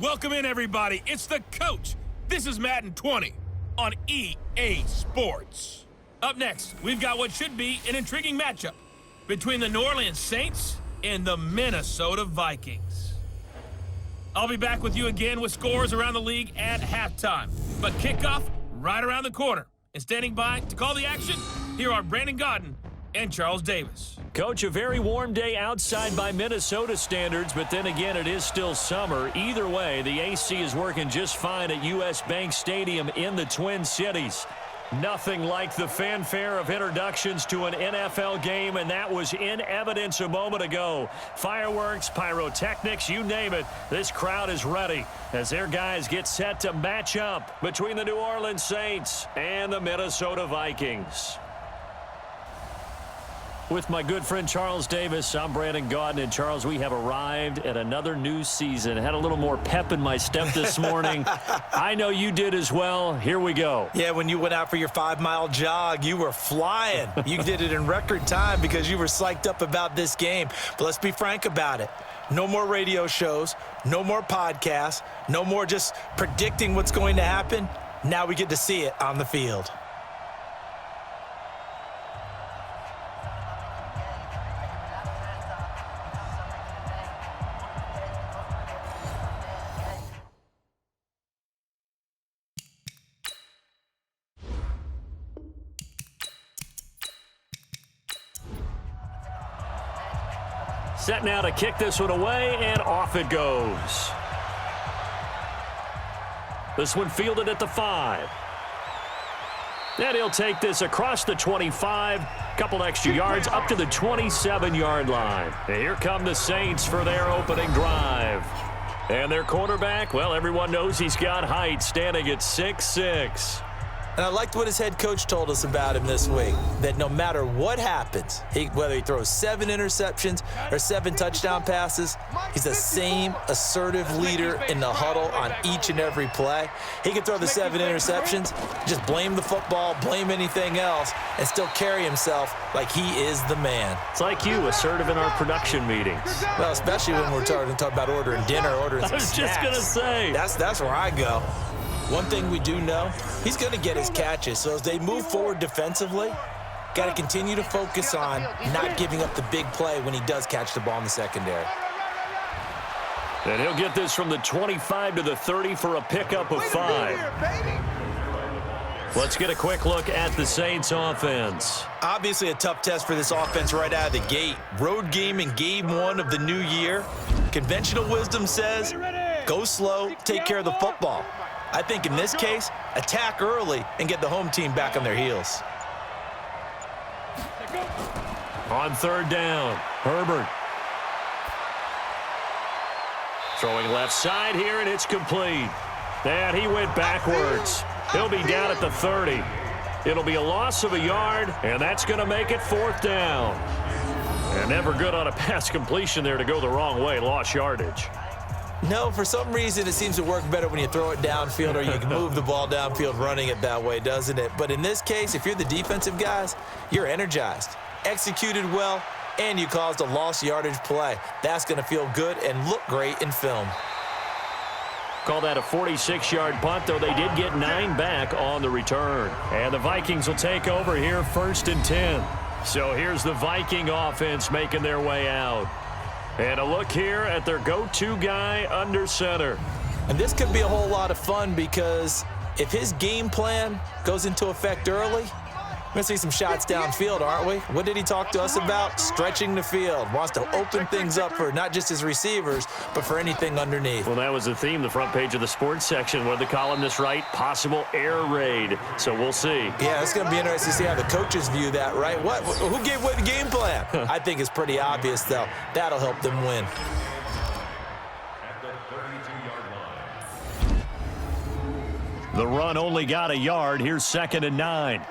Welcome in, everybody. It's the coach. This is Madden 20 on EA Sports. Up next, we've got what should be an intriguing matchup between the New Orleans Saints and the Minnesota Vikings. I'll be back with you again with scores around the league at halftime. But kickoff right around the corner. And standing by to call the action, here are Brandon Godden and Charles Davis. Coach, a very warm day outside by Minnesota standards, but then again, it is still summer. Either way, the AC is working just fine at U.S. Bank Stadium in the Twin Cities. Nothing like the fanfare of introductions to an NFL game, and that was in evidence a moment ago. Fireworks, pyrotechnics, you name it. This crowd is ready as their guys get set to match up between the New Orleans Saints and the Minnesota Vikings. With my good friend Charles Davis, I'm Brandon Godden. And Charles, we have arrived at another new season. Had a little more pep in my step this morning. I know you did as well. Here we go. Yeah, when you went out for your 5-mile jog, you were flying. You did it in record time because you were psyched up about this game. But let's be frank about it. No more radio shows, no more podcasts, no more just predicting what's going to happen. Now we get to see it on the field. Set now to kick this one away, and off it goes. This one fielded at the 5. And he'll take this across the 25, couple extra yards up to the 27-yard line. And here come the Saints for their opening drive. And their quarterback, well, everyone knows he's got height, standing at 6'6". And I liked what his head coach told us about him this week, that no matter what happens, whether he throws 7 interceptions or 7 touchdown passes, he's the same assertive leader in the huddle on each and every play. He can throw the 7 interceptions, just blame the football, blame anything else, and still carry himself like he is the man. It's like you, assertive in our production meetings. Well, especially when we're talking about ordering dinner, ordering some snacks. I was just going to say. That's where I go. One thing we do know, he's going to get his catches. So as they move forward defensively, got to continue to focus on not giving up the big play when he does catch the ball in the secondary. And he'll get this from the 25 to the 30 for a pickup of 5. Let's get a quick look at the Saints offense. Obviously a tough test for this offense right out of the gate. Road game in game 1 of the new year. Conventional wisdom says, go slow, take care of the football. I think in this case, attack early and get the home team back on their heels. On 3rd down, Herbert. Throwing left side here, and it's complete. And he went backwards. He'll be down at the 30. It'll be a loss of a yard, and that's going to make it 4th down. And never good on a pass completion there to go the wrong way, lost yardage. No, for some reason it seems to work better when you throw it downfield or you can move the ball downfield running it that way, doesn't it? But in this case, if you're the defensive guys, you're energized, executed well, and you caused a lost yardage play. That's going to feel good and look great in film. Call that a 46-yard punt, though they did get 9 back on the return. And the Vikings will take over here 1st and 10. So here's the Viking offense making their way out. And a look here at their go-to guy under center. And this could be a whole lot of fun because if his game plan goes into effect early, we're going to see some shots downfield, aren't we? What did he talk to us about? Stretching the field. Wants to open things up for not just his receivers, but for anything underneath. Well, that was the theme, the front page of the sports section. What did the columnist write? Possible air raid. So we'll see. Yeah, it's going to be interesting to see how the coaches view that, right? Who gave away the game plan? I think it's pretty obvious, though. That'll help them win. The run only got a yard. Here's 2nd and 9.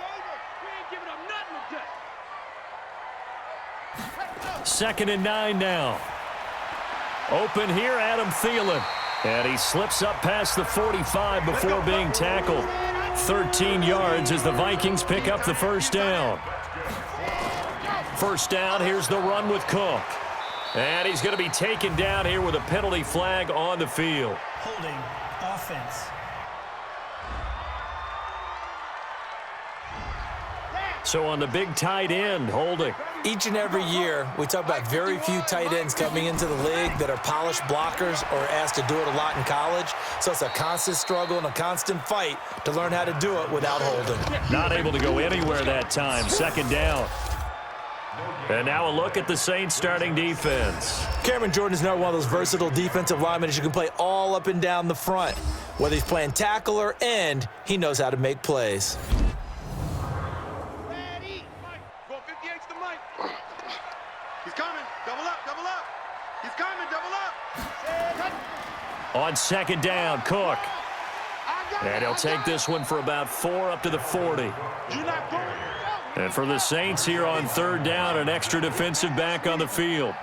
2nd and 9 now. Open here, Adam Thielen. And he slips up past the 45 before being tackled. 13 yards as the Vikings pick up the 1st down. 1st down, here's the run with Cook. And he's going to be taken down here with a penalty flag on the field. Holding offense. So on the big tight end, holding. Each and every year, we talk about very few tight ends coming into the league that are polished blockers or asked to do it a lot in college. So it's a constant struggle and a constant fight to learn how to do it without holding. Not able to go anywhere that time. Second down. And now a look at the Saints starting defense. Cameron Jordan is now one of those versatile defensive linemen who can play all up and down the front. Whether he's playing tackle or end, he knows how to make plays. He's coming. Double up, double up. He's coming, double up. On second down, Cook. And he'll take this one for about 4 up to the 40. And for the Saints here on third down, an extra defensive back on the field.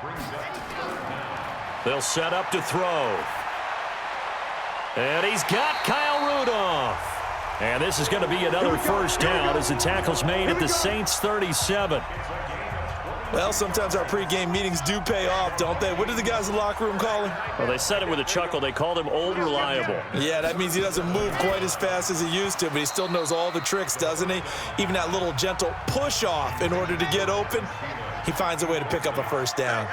They'll set up to throw. And he's got Kyle Rudolph. And this is going to be another first down as the tackle's made at the Saints 37. Well, sometimes our pregame meetings do pay off, don't they? What did the guys in the locker room call him? Well, they said it with a chuckle. They called him Old Reliable. Yeah, that means he doesn't move quite as fast as he used to, but he still knows all the tricks, doesn't he? Even that little gentle push-off in order to get open, he finds a way to pick up a first down.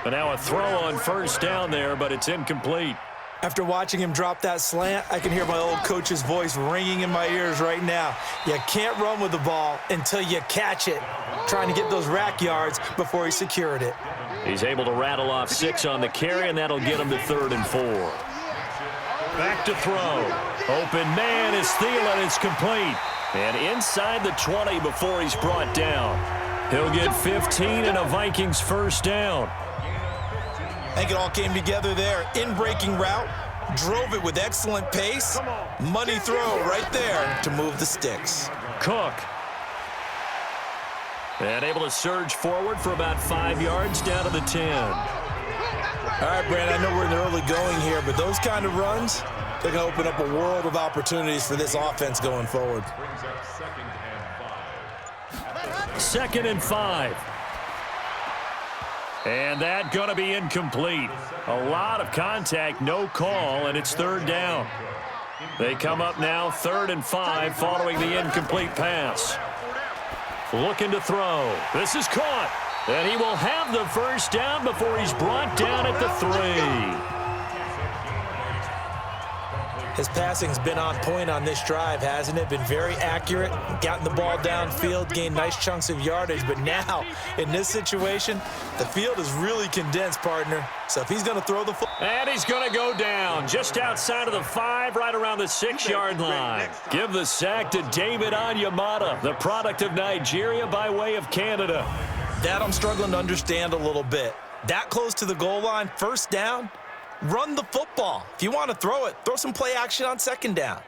And now a throw on first down there, but it's incomplete. After watching him drop that slant, I can hear my old coach's voice ringing in my ears right now. You can't run with the ball until you catch it. Trying to get those rack yards before he secured it. He's able to rattle off 6 on the carry, and that'll get him to 3rd and 4. Back to throw. Open man is Thielen. It's complete. And inside the 20 before he's brought down. He'll get 15 and a Vikings first down. I think it all came together there. In-breaking route, drove it with excellent pace. Money throw right there to move the sticks. Cook. And able to surge forward for about 5 yards down to the 10. All right, Brandon, I know we're in the early going here, but those kind of runs, they're going to open up a world of opportunities for this offense going forward. 2nd and 5. And that going to be incomplete. A lot of contact, no call, and it's 3rd down. They come up now 3rd and 5 following the incomplete pass. Looking to throw. This is caught. And he will have the first down before he's brought down at the 3. His passing's been on point on this drive, hasn't it? Been very accurate, gotten the ball downfield, gained nice chunks of yardage. But now, in this situation, the field is really condensed, partner. So if he's going to throw the football. And he's going to go down just outside of the 5, right around the 6-yard line. Give the sack to David Onyemata, the product of Nigeria by way of Canada. That I'm struggling to understand a little bit. That close to the goal line, first down. Run the football. If you want to throw it, throw some play action on second down.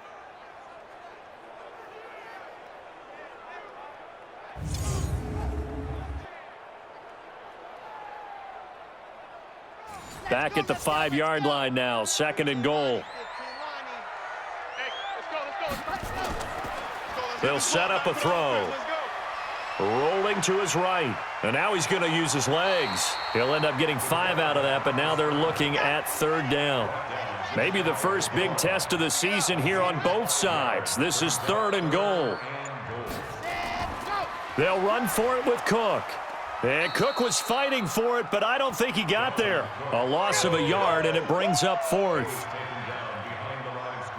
Back at the 5-yard line now, 2nd and goal. They'll set up a throw. Rolling to his right. And now he's going to use his legs. He'll end up getting 5 out of that, but now they're looking at 3rd down. Maybe the first big test of the season here on both sides. This is 3rd and goal. They'll run for it with Cook. And Cook was fighting for it, but I don't think he got there. A loss of a yard, and it brings up 4th.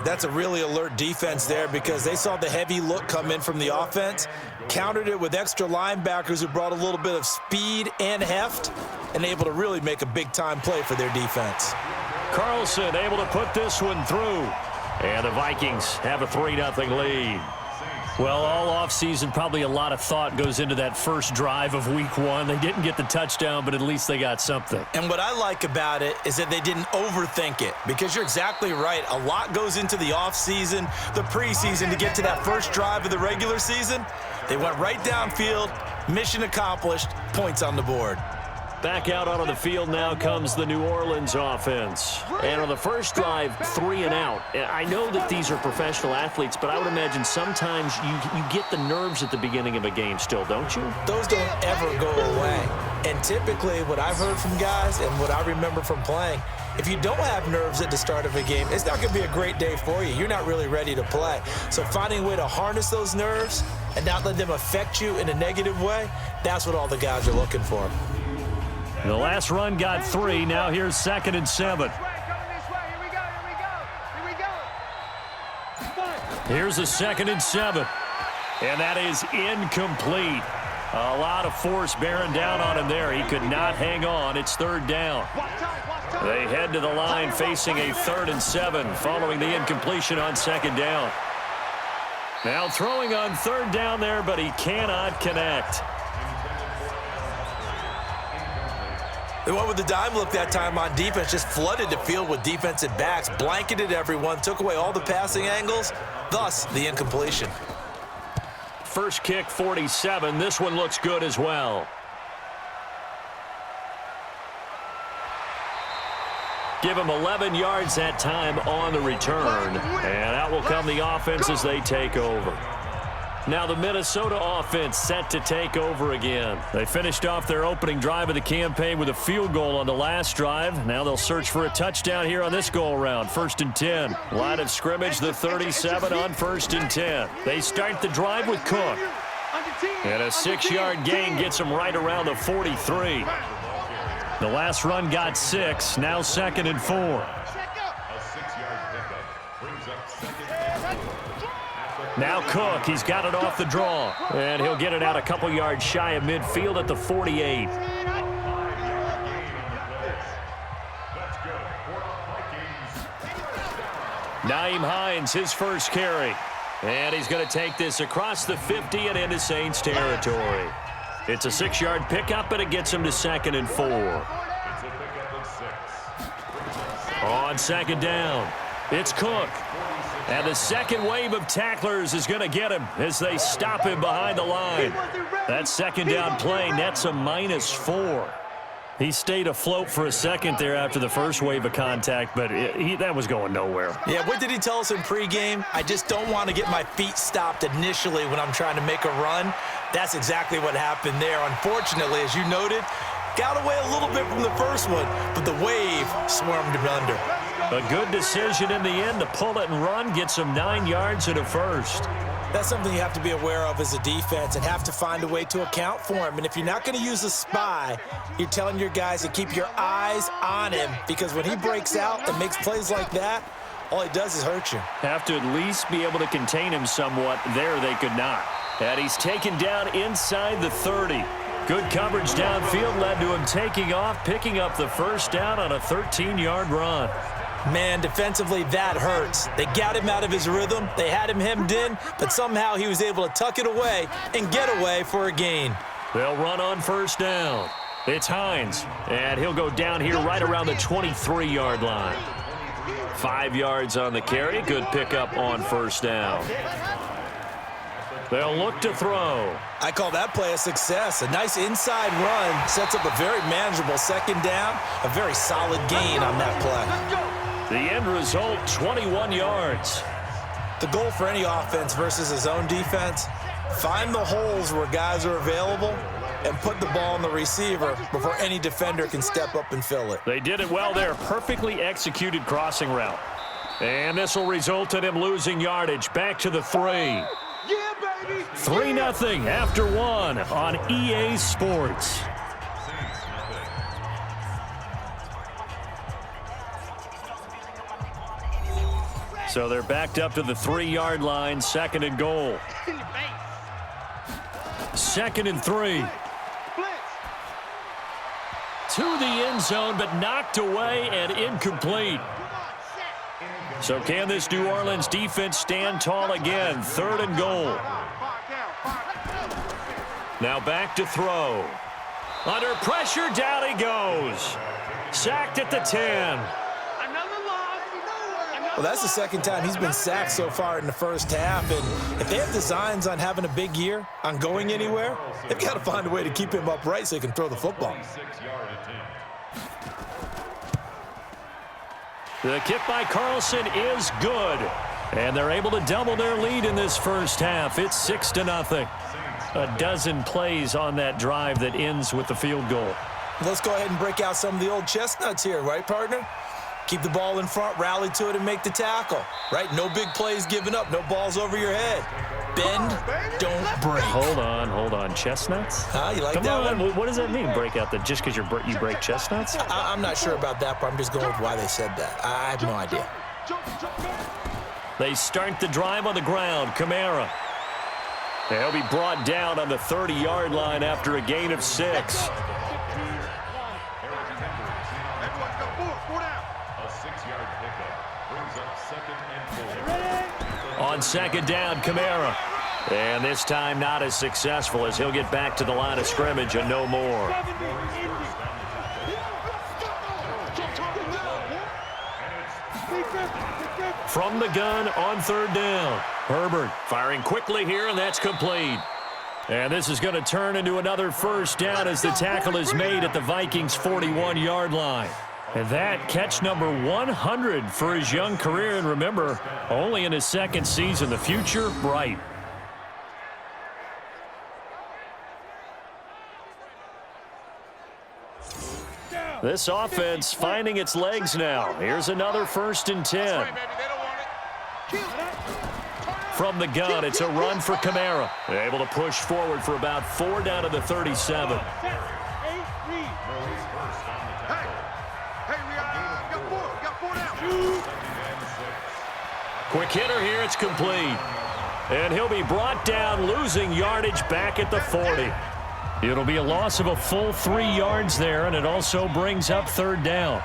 That's a really alert defense there because they saw the heavy look come in from the offense, countered it with extra linebackers who brought a little bit of speed and heft, and able to really make a big-time play for their defense. Carlson able to put this one through. And the Vikings have a 3-0 lead. Well, all offseason, probably a lot of thought goes into that first drive of Week 1. They didn't get the touchdown, but at least they got something. And what I like about it is that they didn't overthink it, because you're exactly right. A lot goes into the offseason, the preseason, to get to that first drive of the regular season. They went right downfield, mission accomplished, points on the board. Back out onto the field now comes the New Orleans offense. And on the first drive, 3 and out. I know that these are professional athletes, but I would imagine sometimes you get the nerves at the beginning of a game still, don't you? Those don't ever go away. And typically what I've heard from guys and what I remember from playing, if you don't have nerves at the start of a game, it's not going to be a great day for you. You're not really ready to play. So finding a way to harness those nerves and not let them affect you in a negative way, that's what all the guys are looking for. The last run got 3. Now here's 2nd and 7. Here's a 2nd and 7. And that is incomplete. A lot of force bearing down on him there. He could not hang on. It's 3rd down. They head to the line facing a 3rd and 7 following the incompletion on 2nd down. Now throwing on 3rd down there, but he cannot connect. They went with the dime look that time on defense, just flooded the field with defensive backs, blanketed everyone, took away all the passing angles, thus the incompletion. First kick, 47. This one looks good as well. Give him 11 yards that time on the return. And out will come the offense as they take over. Now the Minnesota offense set to take over again. They finished off their opening drive of the campaign with a field goal on the last drive. Now they'll search for a touchdown here on this go-around. 1st and 10. Line of scrimmage, the 37 on 1st and 10. They start the drive with Cook. And a 6-yard gain gets them right around the 43. The last run got 6. Now 2nd and 4. Now Cook, he's got it off the draw. And he'll get it out a couple yards shy of midfield at the 48. Nyheim Hines, his first carry. And he's going to take this across the 50 and into Saints territory. It's a 6-yard pickup, but it gets him to 2nd and 4. On 2nd down, it's Cook. And the second wave of tacklers is going to get him as they stop him behind the line. That 2nd down play nets a -4. He stayed afloat for a second there after the first wave of contact, but that was going nowhere. Yeah, what did he tell us in pregame? I just don't want to get my feet stopped initially when I'm trying to make a run. That's exactly what happened there. Unfortunately, as you noted, got away a little bit from the first one, but the wave swarmed him under. A good decision in the end to pull it and run, gets him 9 yards and a first. That's something you have to be aware of as a defense and have to find a way to account for him. And if you're not going to use a spy, you're telling your guys to keep your eyes on him, because when he breaks out and makes plays like that, all he does is hurt you. Have to at least be able to contain him somewhat. There they could not. And he's taken down inside the 30. Good coverage downfield led to him taking off, picking up the first down on a 13-yard run. Man, defensively, that hurts. They got him out of his rhythm. They had him hemmed in, but somehow he was able to tuck it away and get away for a gain. They'll run on first down. It's Hines, and he'll go down here right around the 23-yard line. 5 yards on the carry. Good pickup on first down. They'll look to throw. I call that play a success. A nice inside run sets up a very manageable 2nd down. A very solid gain on that play. The end result, 21 yards. The goal for any offense versus his own defense, find the holes where guys are available and put the ball on the receiver before any defender can step up and fill it. They did it well there. Perfectly executed crossing route. And this will result in him losing yardage. Back to the 3. 3-0 after 1 on EA Sports. So they're backed up to the 3-yard line, 2nd and goal. 2nd and 3. To the end zone, but knocked away and incomplete. So can this New Orleans defense stand tall again? 3rd and goal. Now back to throw. Under pressure, down he goes. Sacked at the 10. Well, that's the second time he's been sacked so far in the first half, and if they have designs on having a big year, on going anywhere, they've got to find a way to keep him upright so he can throw the football. The kick by Carlson is good, and they're able to double their lead in this first half. It's 6-0. A dozen plays on that drive that ends with the field goal. Let's go ahead and break out some of the old chestnuts here, right, partner? Keep the ball in front, rally to it, and make the tackle, right? No big plays given up, no balls over your head. Bend, don't break. Hold on. Chestnuts? Huh? You like Come that on. one? What does that mean, break out? That just because you break chestnuts? I'm not sure about that, but I'm just going with why they said that. I have no idea. They start the drive on the ground. Kamara. They'll be brought down on the 30-yard line after a gain of 6. On second down, Kamara. And this time not as successful as he'll get back to the line of scrimmage and no more. From the gun on third down. Herbert firing quickly here, and that's complete. And this is going to turn into another first down as the tackle is made at the Vikings' 41-yard line. And that catch number 100 for his young career. And remember, only in his second season, the future bright. This offense finding its legs now. Here's another 1st and 10. From the gun, it's a run for Kamara. They're able to push forward for about 4 down to the 37. Quick hitter here, it's complete. And he'll be brought down, losing yardage back at the 40. It'll be a loss of a full 3 yards there, and it also brings up third down.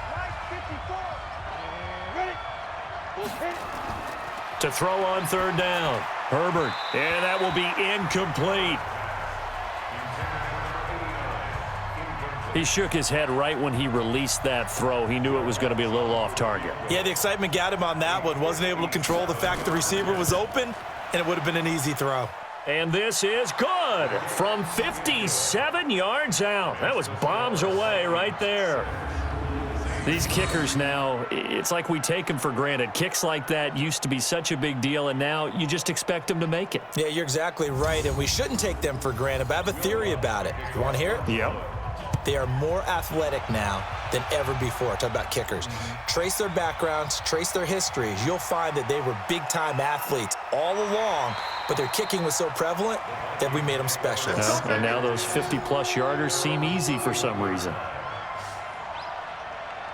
To throw on third down, Herbert, and that will be incomplete. He shook his head right when he released that throw. He knew it was going to be a little off target. Yeah, the excitement got him on that one. Wasn't able to control the fact the receiver was open, and it would have been an easy throw. And this is good from 57 yards out. That was bombs away right there. These kickers now, it's like we take them for granted. Kicks like that used to be such a big deal, and now you just expect them to make it. Yeah, you're exactly right, and we shouldn't take them for granted, but I have a theory about it. You want to hear it? Yep. They are more athletic now than ever before. Talk about kickers. Trace their backgrounds, trace their histories. You'll find that they were big-time athletes all along, but their kicking was so prevalent that we made them specialists. And now those 50-plus yarders seem easy for some reason.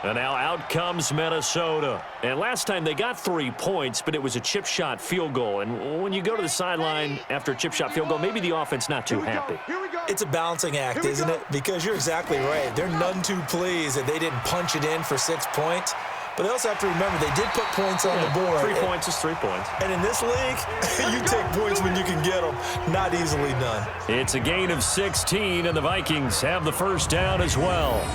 And now out comes Minnesota. And last time they got 3 points, but it was a chip shot field goal. And when you go to the sideline after a chip shot field goal, maybe the offense not too happy. It's a balancing act, isn't it? Because you're exactly right. They're none too pleased that they didn't punch it in for 6 points. But they also have to remember they did put points on the board. 3 points is 3 points. And in this league, you take points when you can get them. Not easily done. It's a gain of 16, and the Vikings have the first down as well.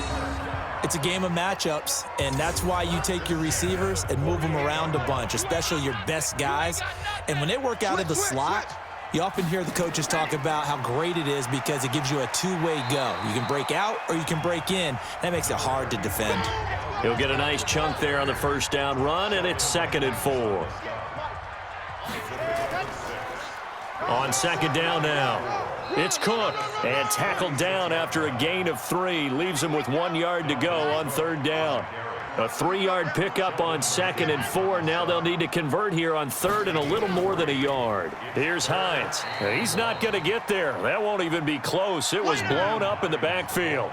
It's a game of matchups, and that's why you take your receivers and move them around a bunch, especially your best guys. And when they work out of the slot, you often hear the coaches talk about how great it is because it gives you a two-way go. You can break out or you can break in. That makes it hard to defend. He'll get a nice chunk there on the first down run, and it's 2nd and 4. On second down now. It's Cook, and tackled down after a gain of 3. Leaves him with 1 yard to go on third down. A 3-yard pickup on 2nd and 4. Now they'll need to convert here on third and a little more than a yard. Here's Hines. He's not going to get there. That won't even be close. It was blown up in the backfield.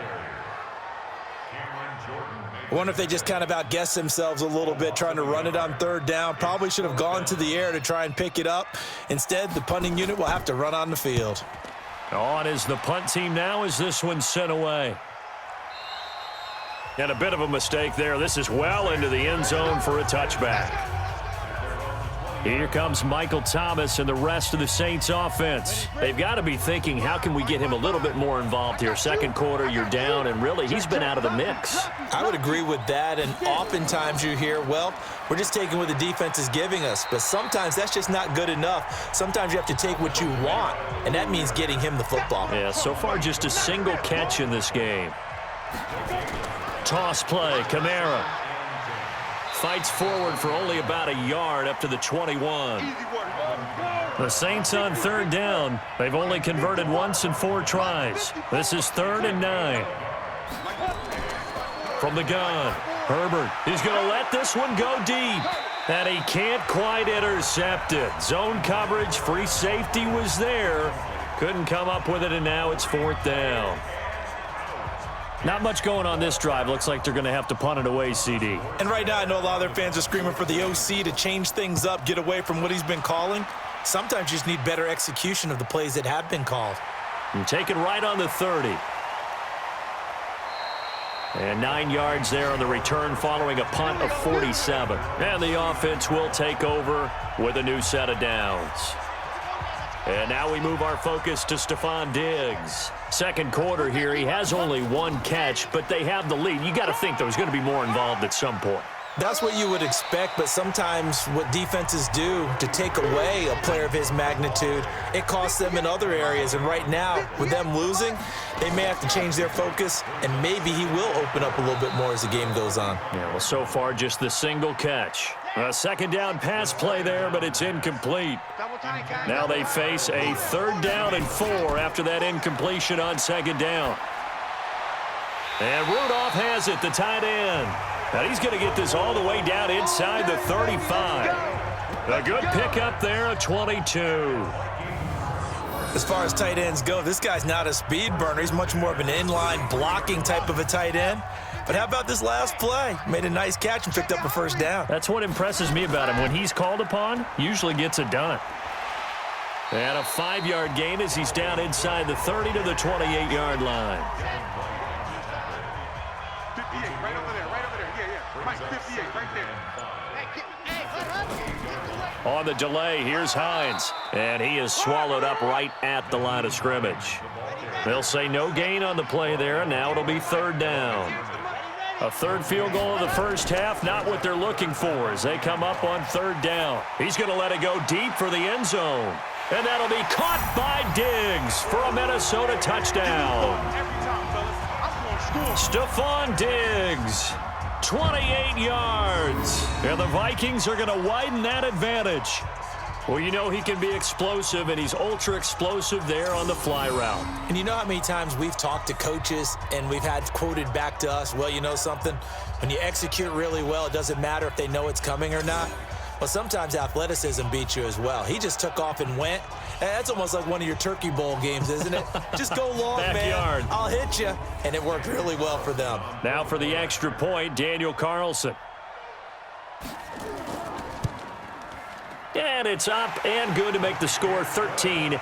I wonder if they just kind of outguessed themselves a little bit trying to run it on third down. Probably should have gone to the air to try and pick it up. Instead, the punting unit will have to run on the field. On is the punt team now as this one's sent away. And a bit of a mistake there. This is well into the end zone for a touchback. Here comes Michael Thomas and the rest of the Saints offense. They've got to be thinking, how can we get him a little bit more involved here? Second quarter, you're down, and really, he's been out of the mix. I would agree with that, and oftentimes you hear, well, we're just taking what the defense is giving us, but sometimes that's just not good enough. Sometimes you have to take what you want, and that means getting him the football. Yeah, so far just a single catch in this game. Toss play, Kamara. Fights forward for only about a yard up to the 21. The Saints on third down. They've only converted once in 4 tries. This is 3rd and 9. From the gun, Herbert is going to let this one go deep. And he can't quite intercept it. Zone coverage, free safety was there. Couldn't come up with it, and now it's 4th down. Not much going on this drive. Looks like they're going to have to punt it away, CD. And right now, I know a lot of their fans are screaming for the OC to change things up, get away from what he's been calling. Sometimes you just need better execution of the plays that have been called. And taken right on the 30. And 9 yards there on the return following a punt of 47. And the offense will take over with a new set of downs. And now we move our focus to Stephon Diggs. Second quarter here, he has only 1 catch, but they have the lead. You got to think there's going to be more involved at some point. That's what you would expect, but sometimes what defenses do to take away a player of his magnitude, it costs them in other areas. And right now, with them losing, they may have to change their focus, and maybe he will open up a little bit more as the game goes on. Yeah, well, so far, just the single catch. A second down pass play there, but it's incomplete. Now they face a 3rd down and 4 after that incompletion on 2nd down. And Rudolph has it, the tight end. And he's going to get this all the way down inside the 35. A good pickup there, a 22. As far as tight ends go, this guy's not a speed burner. He's much more of an inline blocking type of a tight end. But how about this last play? Made a nice catch and picked up a 1st down. That's what impresses me about him. When he's called upon, usually gets it done. And a 5-yard gain as he's down inside the 30 to the 28-yard line. 58, right over there, right over there. Yeah. Mike, 58, right there. On the delay, here's Hines. And he is swallowed up right at the line of scrimmage. They'll say no gain on the play there, and now it'll be 3rd down. A 3rd field goal in the first half, not what they're looking for as they come up on 3rd down. He's going to let it go deep for the end zone. And that'll be caught by Diggs for a Minnesota touchdown. Stephon Diggs, 28 yards. And the Vikings are going to widen that advantage. Well, you know he can be explosive, and he's ultra-explosive there on the fly route. And you know how many times we've talked to coaches and we've had quoted back to us, well, you know something? When you execute really well, it doesn't matter if they know it's coming or not. Well, sometimes athleticism beats you as well. He just took off and went. And that's almost like one of your Turkey Bowl games, isn't it? Just go long, Backyard. man. I'll hit you. And it worked really well for them. Now for the extra point, Daniel Carlson. And it's up and good to make the score 13-3.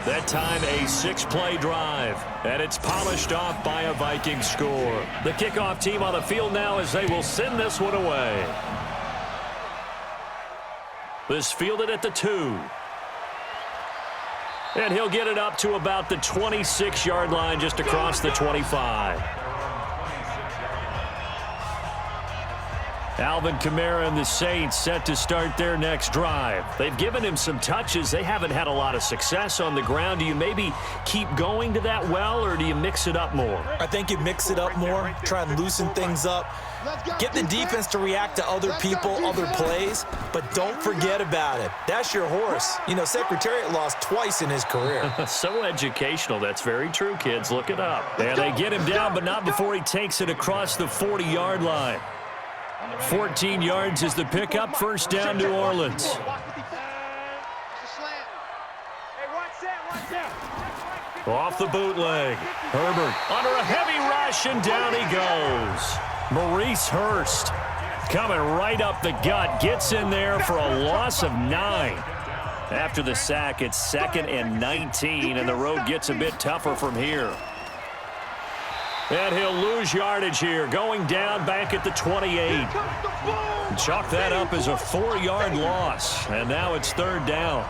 That time a 6-play drive, and it's polished off by a Vikings score. The kickoff team on the field now as they will send this one away. This fielded at the 2. And he'll get it up to about the 26-yard line just across the 25. Alvin Kamara and the Saints set to start their next drive. They've given him some touches. They haven't had a lot of success on the ground. Do you maybe keep going to that well, or do you mix it up more? I think you mix it up more, try and loosen things up. Get the defense to react to other people, other plays, but don't forget about it. That's your horse. You know, Secretariat lost twice in his career. So educational. That's very true, kids. Look it up. And they get him down, but not before he takes it across the 40-yard line. 14 yards is the pickup. 1st down, New Orleans. Off the bootleg. Herbert under a heavy rush, and down he goes. Maurice Hurst coming right up the gut. Gets in there for a loss of 9. After the sack, it's 2nd and 19, and the road gets a bit tougher from here. And he'll lose yardage here, going down back at the 28. Chalk that up as a 4-yard loss, and now it's third down.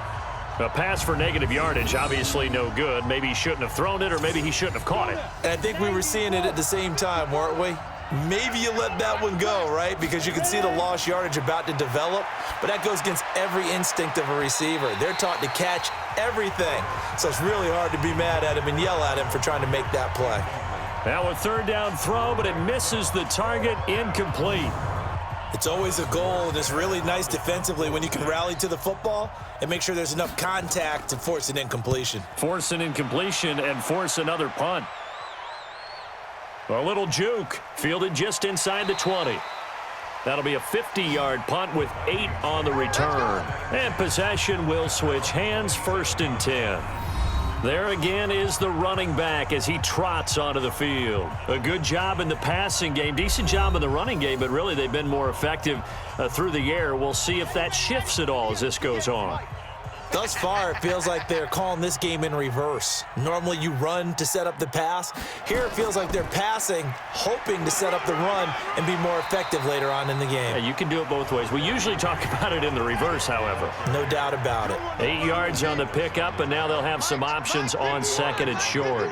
A pass for negative yardage, obviously no good. Maybe he shouldn't have thrown it, or maybe he shouldn't have caught it. And I think we were seeing it at the same time, weren't we? Maybe you let that one go, right? Because you can see the lost yardage about to develop, but that goes against every instinct of a receiver. They're taught to catch everything, so it's really hard to be mad at him and yell at him for trying to make that play. Now a third down throw, but it misses the target, incomplete. It's always a goal, and it's really nice defensively when you can rally to the football and make sure there's enough contact to force an incompletion. Force an incompletion and force another punt. A little juke, fielded just inside the 20. That'll be a 50-yard punt with 8 on the return. And possession will switch hands, 1st and 10. There again is the running back as he trots onto the field. A good job in the passing game, decent job in the running game, but really they've been more effective through the air. We'll see if that shifts at all as this goes on. Thus far, it feels like they're calling this game in reverse. Normally you run to set up the pass. Here it feels like they're passing, hoping to set up the run and be more effective later on in the game. Yeah, you can do it both ways. We usually talk about it in the reverse, however. No doubt about it. 8 yards on the pickup, and now they'll have some options on 2nd and short.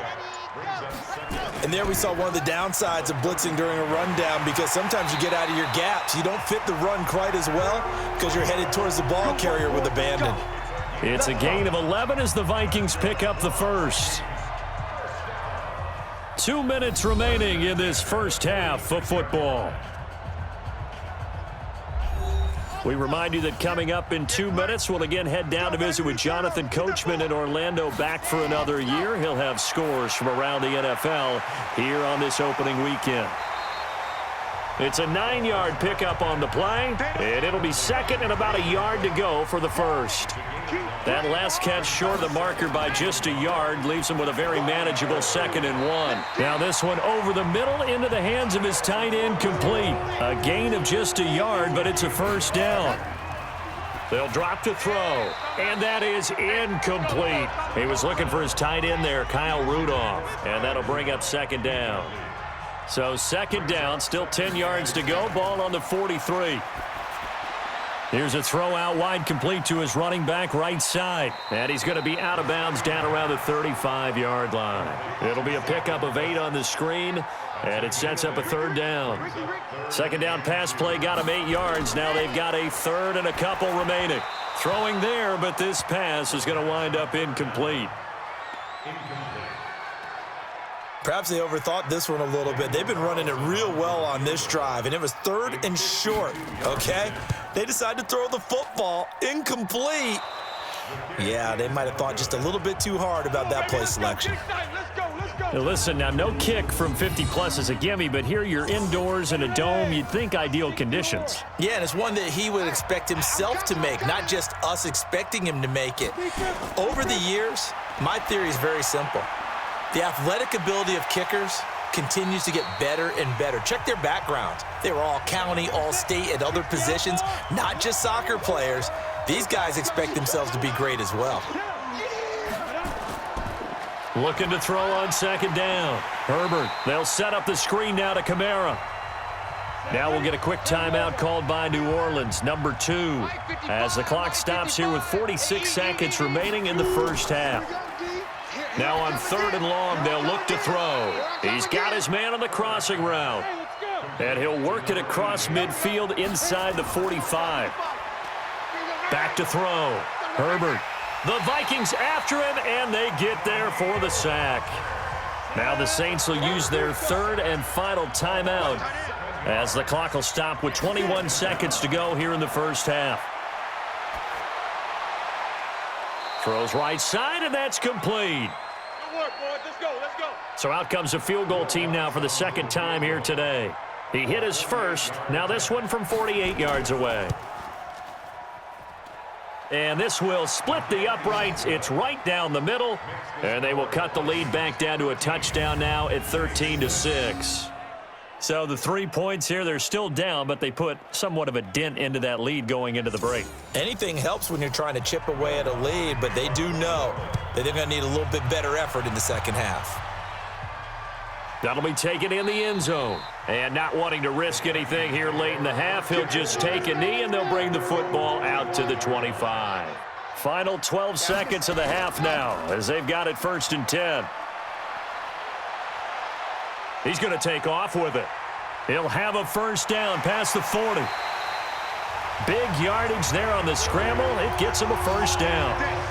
And there we saw one of the downsides of blitzing during a rundown, because sometimes you get out of your gaps. You don't fit the run quite as well because you're headed towards the ball carrier with abandon. It's a gain of 11 as the Vikings pick up the first. 2 minutes remaining in this first half of football. We remind you that coming up in 2 minutes, we'll again head down to visit with Jonathan Coachman in Orlando, back for another year. He'll have scores from around the NFL here on this opening weekend. It's a 9-yard pickup on the play, and it'll be 2nd and about a yard to go for the first. That last catch short of the marker by just a yard leaves him with a very manageable 2nd and 1. Now this one over the middle into the hands of his tight end, complete. A gain of just a yard, but it's a first down. They'll drop to throw, and that is incomplete. He was looking for his tight end there, Kyle Rudolph, and that'll bring up 2nd down. So 2nd down, still 10 yards to go, ball on the 43. Here's a throw out wide, complete to his running back right side. And he's going to be out of bounds down around the 35-yard line. It'll be a pickup of 8 on the screen, and it sets up a 3rd down. 2nd down pass play got him 8 yards. Now they've got a 3rd and a couple remaining. Throwing there, but this pass is going to wind up incomplete. Perhaps they overthought this one a little bit. They've been running it real well on this drive, and it was 3rd and short, okay? They decided to throw the football incomplete. Yeah, they might have thought just a little bit too hard about that play selection. Now listen, now no kick from 50-plus is a gimme, but here you're indoors in a dome. You'd think ideal conditions. Yeah, and it's one that he would expect himself to make, not just us expecting him to make it. Over the years, my theory is very simple. The athletic ability of kickers continues to get better and better. Check their backgrounds. They were all county, all state, at other positions, not just soccer players. These guys expect themselves to be great as well. Looking to throw on 2nd down. Herbert, they'll set up the screen now to Kamara. Now we'll get a quick timeout called by New Orleans, number 2, as the clock stops here with 46 seconds remaining in the first half. Now on 3rd and long, they'll look to throw. He's got his man on the crossing route. And he'll work it across midfield inside the 45. Back to throw. Herbert. The Vikings after him, and they get there for the sack. Now the Saints will use their 3rd and final timeout as the clock will stop with 21 seconds to go here in the first half. Throws right side, and that's complete. Good work, boys. Let's go. Let's go. So out comes a field goal team now for the 2nd time here today. He hit his first. Now this one from 48 yards away. And this will split the uprights. It's right down the middle. And they will cut the lead back down to a touchdown now at 13-6. So the 3 points here, they're still down, but they put somewhat of a dent into that lead going into the break. Anything helps when you're trying to chip away at a lead, but they do know that they're going to need a little bit better effort in the second half. That'll be taken in the end zone. And not wanting to risk anything here late in the half, he'll just take a knee, and they'll bring the football out to the 25. Final 12 seconds of the half now as they've got it 1st and 10. He's going to take off with it. He'll have a first down past the 40. Big yardage there on the scramble. It gets him a first down.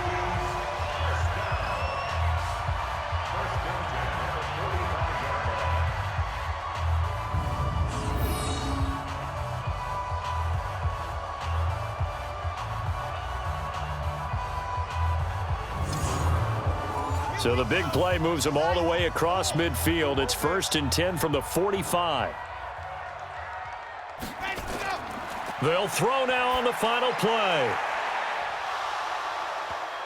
So the big play moves them all the way across midfield. It's 1st and 10 from the 45. They'll throw now on the final play.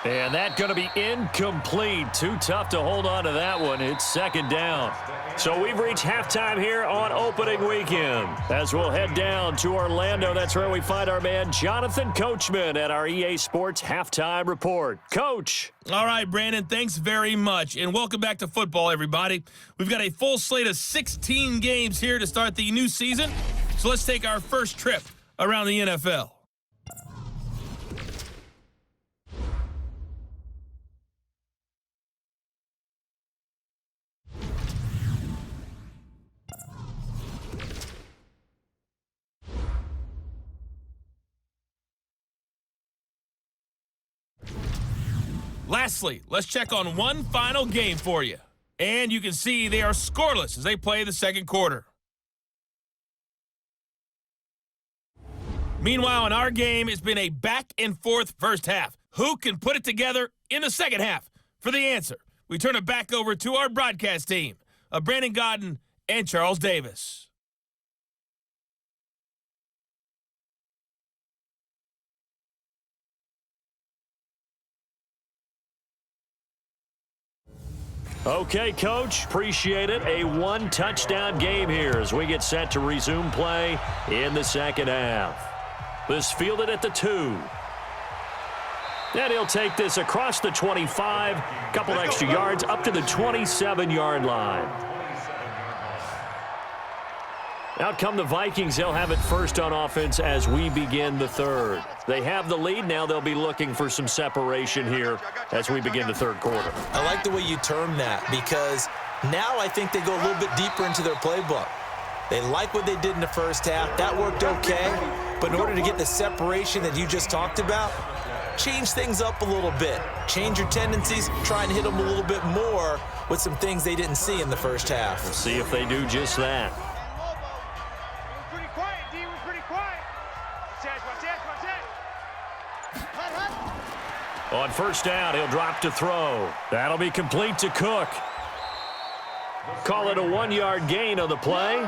And that's going to be incomplete. Too tough to hold on to that one. It's 2nd down. So we've reached halftime here on opening weekend. As we'll head down to Orlando, that's where we find our man Jonathan Coachman at our EA Sports Halftime Report. Coach. All right, Brandon, thanks very much. And welcome back to football, everybody. We've got a full slate of 16 games here to start the new season. So let's take our first trip around the NFL. Lastly, let's check on one final game for you. And you can see they are scoreless as they play the second quarter. Meanwhile, in our game, it's been a back-and-forth first half. Who can put it together in the second half? For the answer, we turn it back over to our broadcast team of Brandon Godden and Charles Davis. Okay, Coach, appreciate it. A one-touchdown game here as we get set to resume play in the second half. This fielded at the 2. And he'll take this across the 25, couple extra yards up to the 27-yard line. Out come the Vikings. They'll have it first on offense as we begin the third. They have the lead. Now they'll be looking for some separation here as we begin the third quarter. I like the way you term that because now I think they go a little bit deeper into their playbook. They like what they did in the first half. That worked okay. But in order to get the separation that you just talked about, change things up a little bit. Change your tendencies. Try and hit them a little bit more with some things they didn't see in the first half. We'll see if they do just that. On first down, he'll drop to throw. That'll be complete to Cook. Call it a 1-yard gain on the play,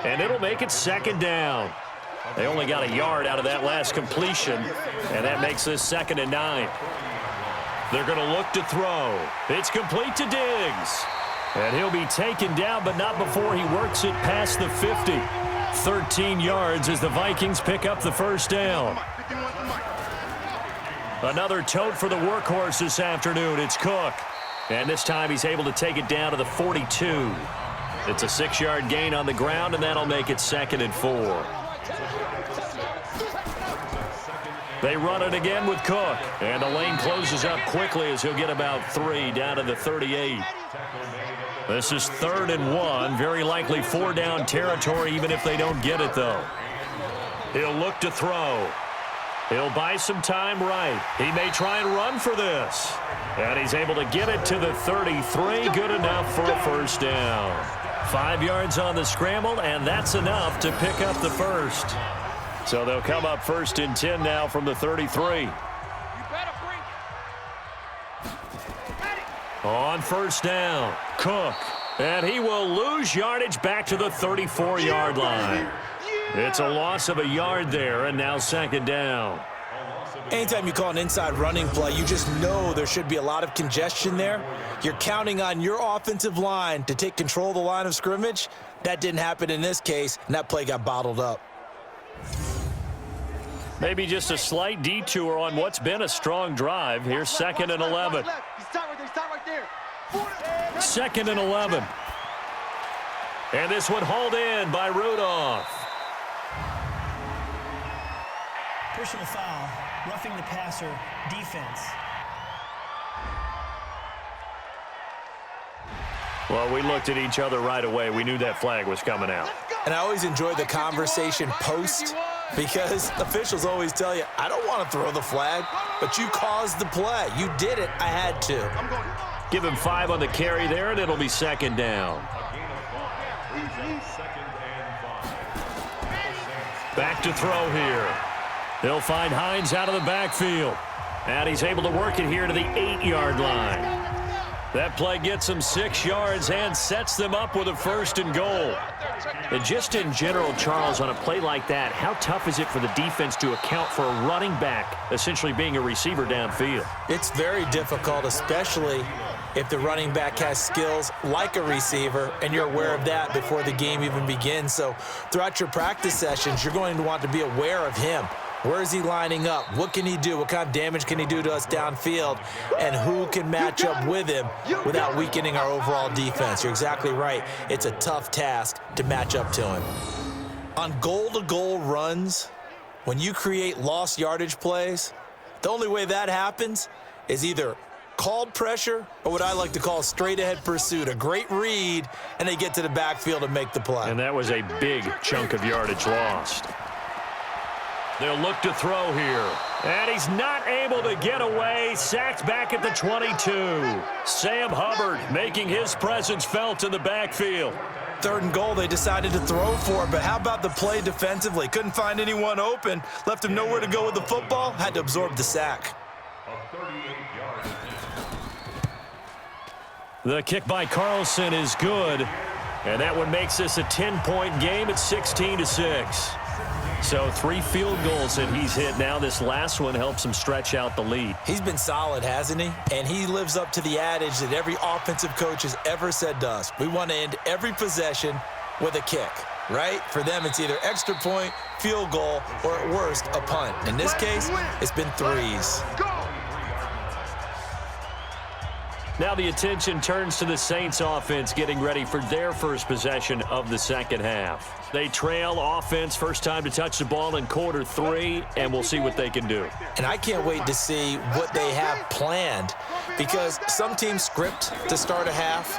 and it'll make it 2nd down. They only got a yard out of that last completion, and that makes this 2nd and 9. They're going to look to throw. It's complete to Diggs. And he'll be taken down, but not before he works it past the 50. 13 yards as the Vikings pick up the first down. Another tote for the workhorse this afternoon. It's Cook. And this time he's able to take it down to the 42. It's a 6-yard gain on the ground, and that'll make it 2nd and 4. They run it again with Cook. And the lane closes up quickly as he'll get about 3 down to the 38. This is 3rd and 1. Very likely 4-down territory even if they don't get it, though. He'll look to throw. He'll buy some time right. He may try and run for this. And he's able to get it to the 33. Good enough for a first down. 5 yards on the scramble, and that's enough to pick up the first. So they'll come up 1st and 10 now from the 33. On first down, Cook. And he will lose yardage back to the 34-yard line. It's a loss of a yard there, and now 2nd down. Anytime you call an inside running play, you just know there should be a lot of congestion there. You're counting on your offensive line to take control of the line of scrimmage. That didn't happen in this case, and that play got bottled up. Maybe just a slight detour on what's been a strong drive. Here's 2nd and 11. 2nd and 11. And this one hauled in by Rudolph. Personal foul, roughing the passer, defense. Well, we looked at each other right away. We knew that flag was coming out. And I always enjoy the conversation post because officials always tell you, I don't want to throw the flag, but you caused the play. You did it. I had to. Give him 5 on the carry there, and it'll be second down. Back to throw here. They'll find Hines out of the backfield. And he's able to work it here to the 8-yard line. That play gets them 6 yards and sets them up with a 1st and goal. And just in general, Charles, on a play like that, how tough is it for the defense to account for a running back essentially being a receiver downfield? It's very difficult, especially if the running back has skills like a receiver, and you're aware of that before the game even begins. So throughout your practice sessions, you're going to want to be aware of him. Where is he lining up? What can he do? What kind of damage can he do to us downfield? And who can match up with him without weakening our overall defense? You're exactly right. It's a tough task to match up to him. On goal-to-goal runs, when you create lost yardage plays, the only way that happens is either called pressure or what I like to call straight-ahead pursuit, a great read, and they get to the backfield and make the play. And that was a big chunk of yardage lost. They'll look to throw here. And he's not able to get away. Sacked back at the 22. Sam Hubbard making his presence felt in the backfield. 3rd and goal, they decided to throw for it, but how about the play defensively? Couldn't find anyone open, left him nowhere to go with the football, had to absorb the sack. The kick by Carlson is good, and that one makes this a 10-point game at 16-6. So 3 field goals that he's hit now. This last one helps him stretch out the lead. He's been solid, hasn't he? And he lives up to the adage that every offensive coach has ever said to us. We want to end every possession with a kick, right? For them, it's either extra point, field goal, or at worst, a punt. In this case, it's been 3s. Now the attention turns to the Saints offense getting ready for their first possession of the second half. They trail offense, first time to touch the ball in quarter 3, and we'll see what they can do. And I can't wait to see what they have planned because some teams script to start a half.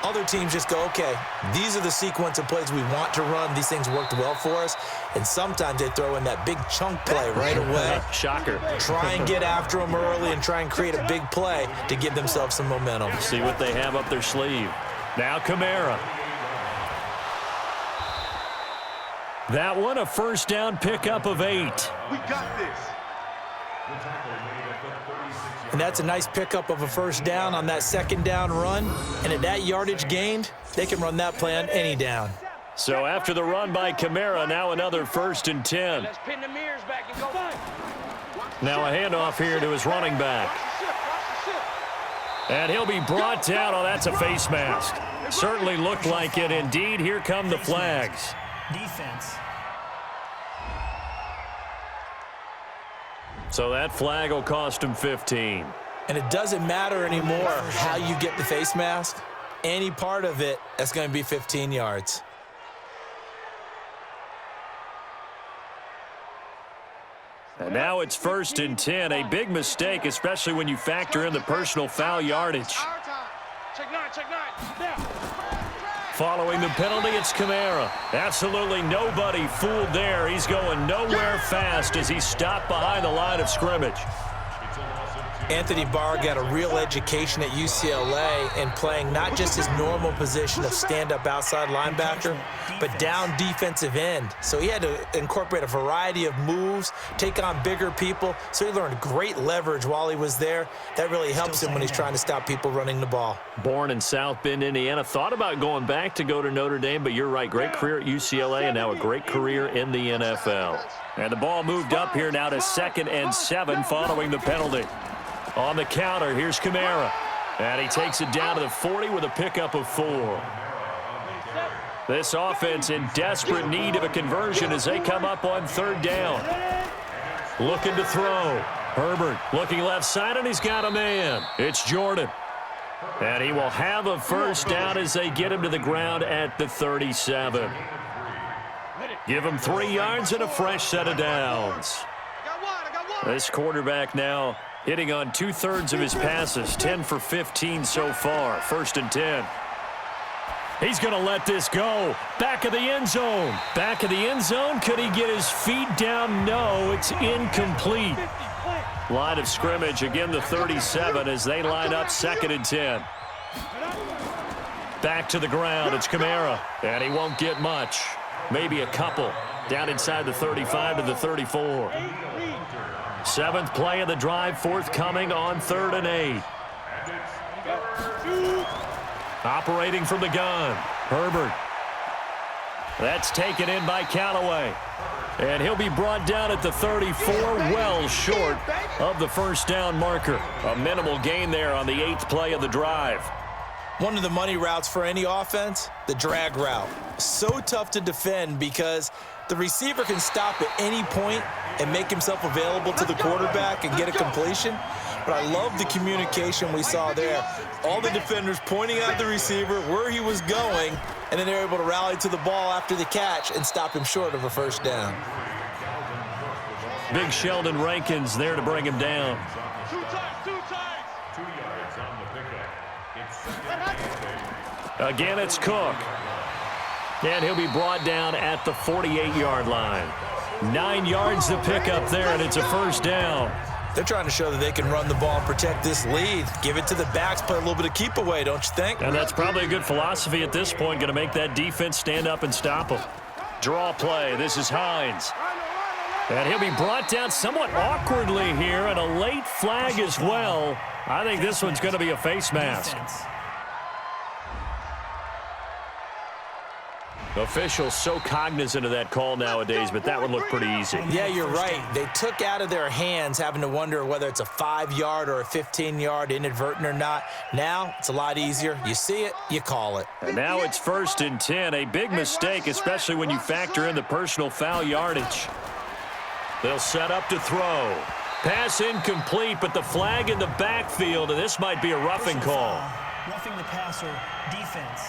Other teams just go, okay, these are the sequence of plays we want to run. These things worked well for us. And sometimes they throw in that big chunk play right away. Shocker. Try and get after them early and try and create a big play to give themselves some momentum. See what they have up their sleeve. Now Kamara. That one a first down pickup of 8. We got this. And that's a nice pickup of a first down on that second down run. And at that yardage gained, they can run that play on any down. So after the run by Kamara, now another 1st and 10. Let's pin the mirrors back and go. Now a handoff here to his running back. And he'll be brought down. Oh, that's a face mask. Certainly looked like it. Indeed, here come the flags. Defense. So that flag will cost him 15. And it doesn't matter anymore how you get the face mask. Any part of it, that's going to be 15 yards. And now it's 1st and 10. A big mistake, especially when you factor in the personal foul yardage. Check 9, check 9. Now. Following the penalty, it's Kamara. Absolutely nobody fooled there. He's going nowhere fast as he's stopped behind the line of scrimmage. Anthony Barr got a real education at UCLA in playing not just his normal position of stand-up outside linebacker, but down defensive end. So he had to incorporate a variety of moves, take on bigger people. So he learned great leverage while he was there. That really helps him when he's trying to stop people running the ball. Born in South Bend, Indiana. Thought about going back to go to Notre Dame, but you're right. Great career at UCLA and now a great career in the NFL. And the ball moved up here now to 2nd and 7 following the penalty. On the counter, here's Kamara. And he takes it down to the 40 with a pickup of 4. This offense in desperate need of a conversion as they come up on 3rd down. Looking to throw. Herbert looking left side, and he's got a man. It's Jordan. And he will have a first down as they get him to the ground at the 37. Give him 3 yards and a fresh set of downs. This quarterback now hitting on 2/3 of his passes, 10 for 15 so far. 1st and 10. He's going to let this go. Back of the end zone. Back of the end zone. Could he get his feet down? No, it's incomplete. Line of scrimmage, again the 37 as they line up 2nd and 10. Back to the ground. It's Kamara. And he won't get much. Maybe a couple. Down inside the 35 to the 34. 7th play of the drive forthcoming on 3rd and 8. Operating from the gun, Herbert. That's taken in by Callaway. And he'll be brought down at the 34, well short of the first down marker. A minimal gain there on the 8th play of the drive. One of the money routes for any offense, the drag route. So tough to defend because the receiver can stop at any point and make himself available to the quarterback and get a completion. But I love the communication we saw there. All the defenders pointing at the receiver where he was going, and then they're able to rally to the ball after the catch and stop him short of a first down. Big Sheldon Rankins there to bring him down. 2 times. 2 yards on the pickup. It's Again, it's Cook. And he'll be brought down at the 48-yard line. 9 yards to pick up there, and it's a first down. They're trying to show that they can run the ball and protect this lead. Give it to the backs, play a little bit of keep away, don't you think? And that's probably a good philosophy at this point, going to make that defense stand up and stop them. Draw play. This is Hines. And he'll be brought down somewhat awkwardly here, and a late flag as well. I think this one's going to be a face mask. Officials so cognizant of that call nowadays, but that one looked pretty easy. Yeah, you're right. They took out of their hands having to wonder whether it's a 5-yard or a 15-yard inadvertent or not. Now it's a lot easier. You see it, you call it. And now it's 1st and 10. A big mistake, especially when you factor in the personal foul yardage. They'll set up to throw. Pass incomplete, but the flag in the backfield, and this might be a roughing call. Roughing the passer, defense.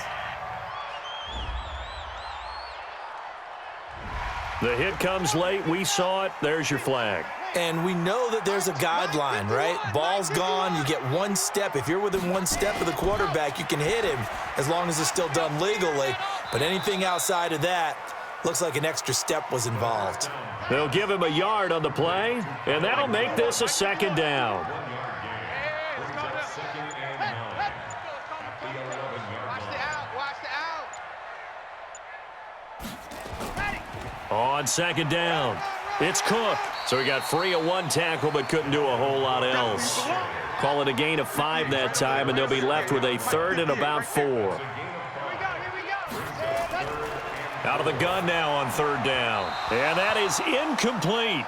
The hit comes late. We saw it. There's your flag. And we know that there's a guideline, right? Ball's gone. You get 1 step. If you're within 1 step of the quarterback, you can hit him as long as it's still done legally. But anything outside of that looks like an extra step was involved. They'll give him a yard on the play, and that'll make this a 2nd down. On 2nd down, it's Cook. So he got free of 1 tackle but couldn't do a whole lot else. Call it a gain of 5 that time, and they'll be left with a 3rd and about 4. Out of the gun now on 3rd down. And that is incomplete.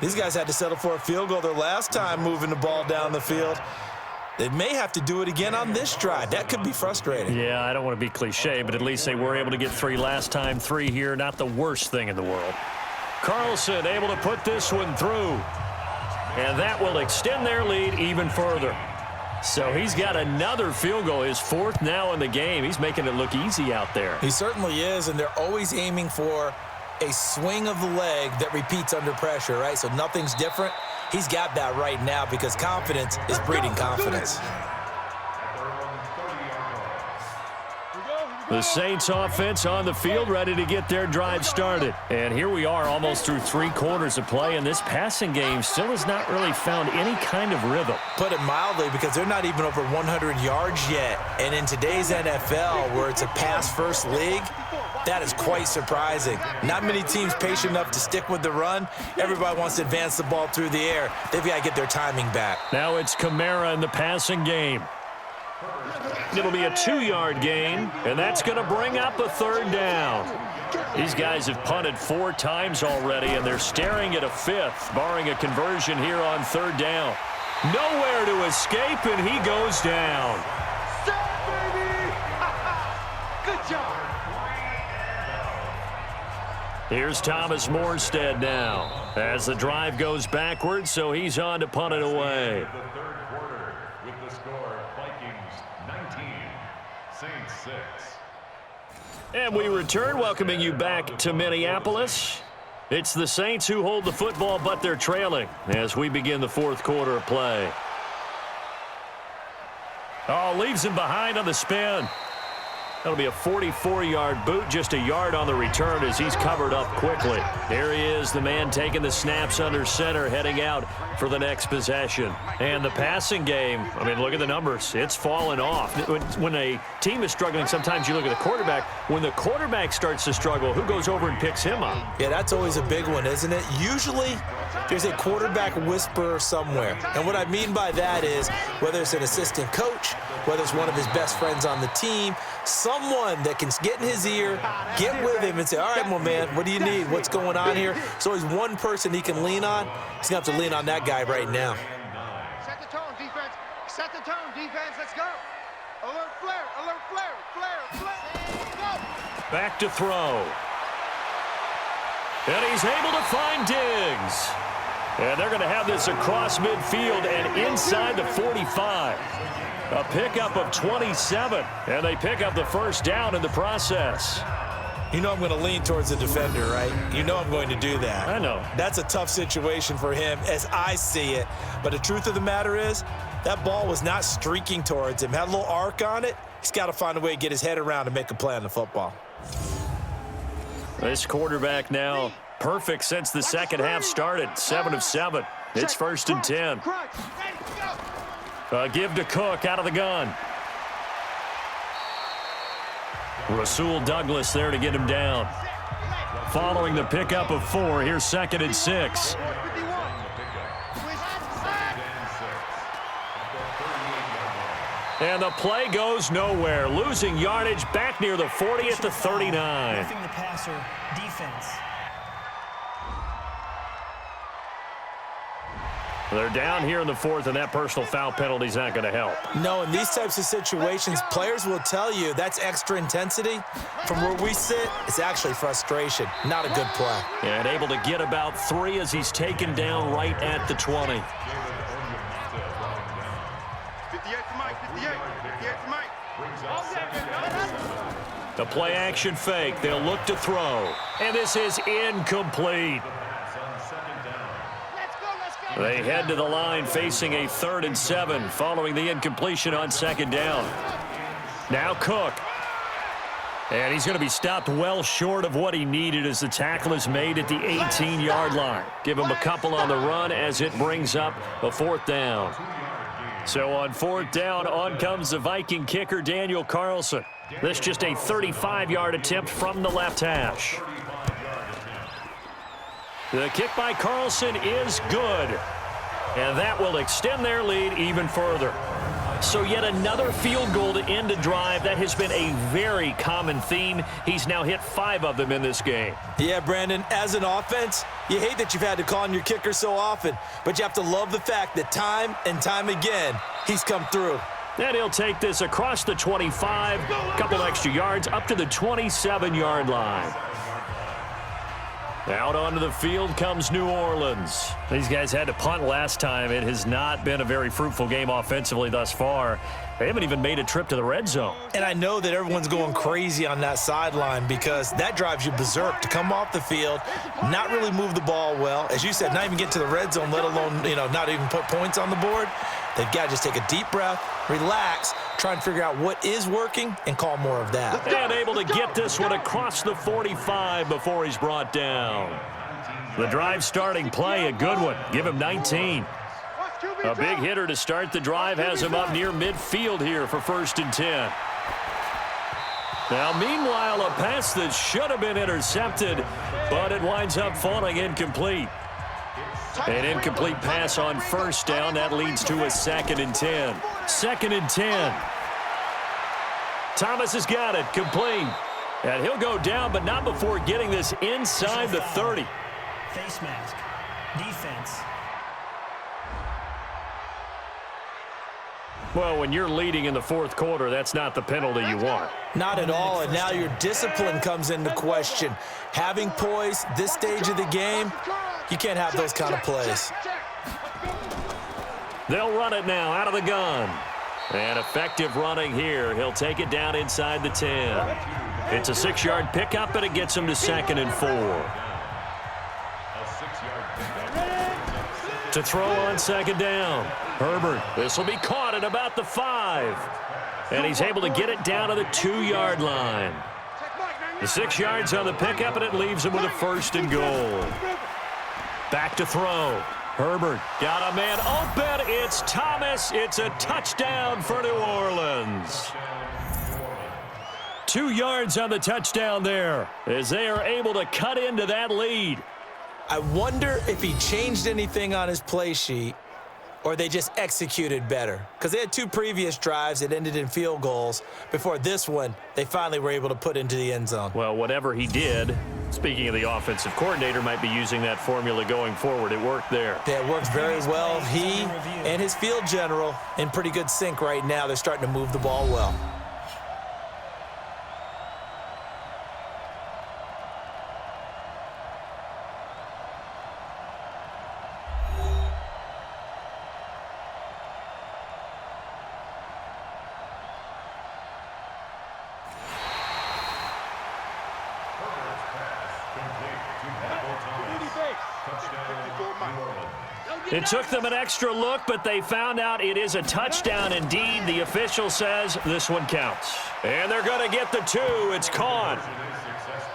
These guys had to settle for a field goal their last time moving the ball down the field. They may have to do it again on this drive. That could be frustrating. Yeah, I don't want to be cliche, but at least they were able to get 3 last time. 3 here, not the worst thing in the world. Carlson able to put this one through. And that will extend their lead even further. So he's got another field goal, his 4th now in the game. He's making it look easy out there. He certainly is, and they're always aiming for a swing of the leg that repeats under pressure, right? So nothing's different. He's got that right now because confidence is breeding confidence. The Saints offense on the field ready to get their drive started. And here we are almost through 3 quarters of play, and this passing game still has not really found any kind of rhythm. Put it mildly, because they're not even over 100 yards yet. And in today's NFL, where it's a pass-first league, that is quite surprising. Not many teams patient enough to stick with the run. Everybody wants to advance the ball through the air. They've got to get their timing back. Now it's Kamara in the passing game. It'll be a 2-yard gain, and that's going to bring up a 3rd down. These guys have punted 4 times already, and they're staring at a 5th, barring a conversion here on 3rd down. Nowhere to escape, and he goes down. Good job. Here's Thomas Morstead now as the drive goes backwards, so he's on to punt it away. The third quarter with the score Vikings 19, Saints 6. And we return, welcoming you back to Minneapolis. It's the Saints who hold the football, but they're trailing as we begin the fourth quarter of play. Oh, leaves him behind on the spin. That'll be a 44-yard boot, just a yard on the return as he's covered up quickly. There he is, the man taking the snaps under center, heading out for the next possession. And the passing game, I mean, look at the numbers. It's fallen off. When a team is struggling, sometimes you look at the quarterback. When the quarterback starts to struggle, who goes over and picks him up? Yeah, that's always a big one, isn't it? Usually, there's a quarterback whisperer somewhere. And what I mean by that is, whether it's an assistant coach, whether it's one of his best friends on the team, someone that can get in his ear, get with him and say, all right, my man, what do you need? What's going on here? So there's one person he can lean on. He's going to have to lean on that guy right now. Set the tone, defense. Set the tone, defense. Let's go. Alert flare, alert flare, flare, flare. Go. Back to throw. And he's able to find Diggs. And they're going to have this across midfield and inside the 45. A pickup of 27, and they pick up the first down in the process. You know I'm going to lean towards the defender, right? You know I'm going to do that. I know. That's a tough situation for him as I see it. But the truth of the matter is, that ball was not streaking towards him. Had a little arc on it. He's got to find a way to get his head around and make a play on the football. This quarterback now perfect since the second half started. 7 of 7. It's 1st and 10. Give to Cook out of the gun. Rasul Douglas there to get him down. Following the pickup of 4, here's 2nd and 6. And the play goes nowhere. Losing yardage back near the 40 at the 39. Roughing the passer defense. They're down here in the 4th, and that personal foul penalty is not going to help. No, in these types of situations, players will tell you that's extra intensity. From where we sit, it's actually frustration. Not a good play. And able to get about 3 as he's taken down right at the 20. 58 to Mike, 58 to Mike. The play action fake. They'll look to throw. And this is incomplete. They head to the line facing a 3rd and 7 following the incompletion on 2nd down. Now Cook. And he's going to be stopped well short of what he needed as the tackle is made at the 18-yard line. Give him a couple on the run as it brings up a 4th down. So on 4th down, on comes the Viking kicker, Daniel Carlson. This just a 35-yard attempt from the left hash. The kick by Carlson is good. And that will extend their lead even further. So yet another field goal to end a drive. That has been a very common theme. He's now hit 5 of them in this game. Yeah, Brandon, as an offense, you hate that you've had to call on your kicker so often, but you have to love the fact that time and time again, he's come through. And he'll take this across the 25, a couple extra yards, up to the 27-yard line. Out onto the field comes New Orleans. These guys had to punt last time. It has not been a very fruitful game offensively thus far. They haven't even made a trip to the red zone. And I know that everyone's going crazy on that sideline because that drives you berserk to come off the field, not really move the ball well. As you said, not even get to the red zone, let alone, not even put points on the board. They've got to just take a deep breath, relax, try and figure out what is working and call more of that. And able to get this one across the 45 before he's brought down. The drive starting play, a good one. Give him 19. A big hitter to start the drive has him up near midfield here for 1st and 10. Now, meanwhile, a pass that should have been intercepted, but it winds up falling incomplete. An incomplete pass on 1st down. That leads to a 2nd and 10. 2nd and 10. Thomas has got it, complete. And he'll go down, but not before getting this inside the 30. Face mask. Defense. Well, when you're leading in the fourth quarter, that's not the penalty you want. Not at all, and now your discipline comes into question. Having poise this stage of the game, you can't have those kind of plays. They'll run it now out of the gun. And effective running here. He'll take it down inside the 10. It's a 6-yard pickup, and it gets him to 2nd and 4. To throw on 2nd down. Herbert, this will be caught at about the 5. And he's able to get it down to the 2-yard line. The 6 yards on the pickup, and it leaves him with a 1st and goal. Back to throw. Herbert got a man open. It's Thomas. It's a touchdown for New Orleans. 2 yards on the touchdown there as they are able to cut into that lead. I wonder if he changed anything on his play sheet or they just executed better. Because they had 2 previous drives that ended in field goals. Before this one, they finally were able to put into the end zone. Well, whatever he did, speaking of the offensive coordinator, might be using that formula going forward. It worked there. Yeah, it works very well. He and his field general in pretty good sync right now. They're starting to move the ball well. It took them an extra look, but they found out it is a touchdown indeed. The official says this one counts. And they're going to get the 2. It's caught.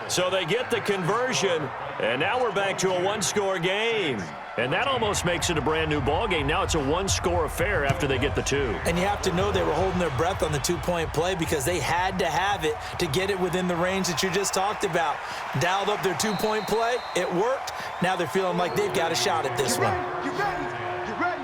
So they get the conversion, and now we're back to a 1-score game. And that almost makes it a brand-new ball game. Now it's a 1-score affair after they get the 2. And you have to know they were holding their breath on the 2-point play because they had to have it to get it within the range that you just talked about. Dialed up their 2-point play. It worked. Now they're feeling like they've got a shot at this one. You ready? You ready?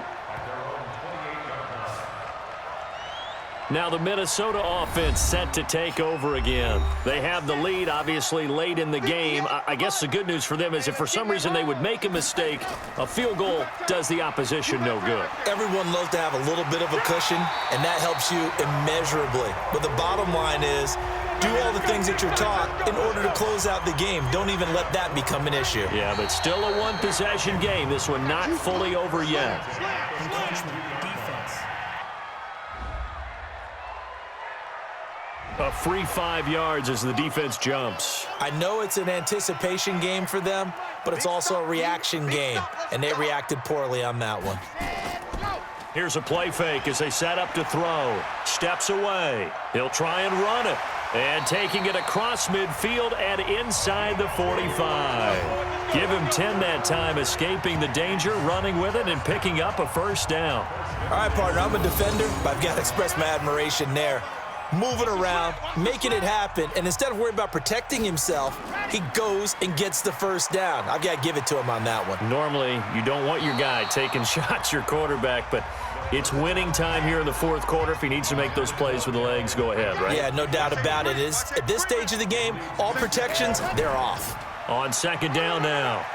Now the Minnesota offense set to take over again. They have the lead, obviously, late in the game. I guess the good news for them is if for some reason they would make a mistake, a field goal does the opposition no good. Everyone loves to have a little bit of a cushion, and that helps you immeasurably. But the bottom line is, do all the things that you're taught in order to close out the game. Don't even let that become an issue. Yeah, but still a 1-possession game. This one not fully over yet. Encroachment, defense. A free 5 yards as the defense jumps. I know it's an anticipation game for them, but it's also a reaction game, and they reacted poorly on that one. Here's a play fake as they set up to throw. Steps away. He'll try and run it. And taking it across midfield and inside the 45. Give him 10 that time, escaping the danger, running with it, and picking up a 1st down. All right, partner, I'm a defender, but I've got to express my admiration there. Moving around, making it happen, and instead of worrying about protecting himself, he goes and gets the 1st down. I've got to give it to him on that one. Normally, you don't want your guy taking shots, your quarterback, but it's winning time here in the fourth quarter. If he needs to make those plays with the legs, go ahead, right? Yeah, no doubt about it. At this stage of the game, all protections, they're off. On 2nd down now,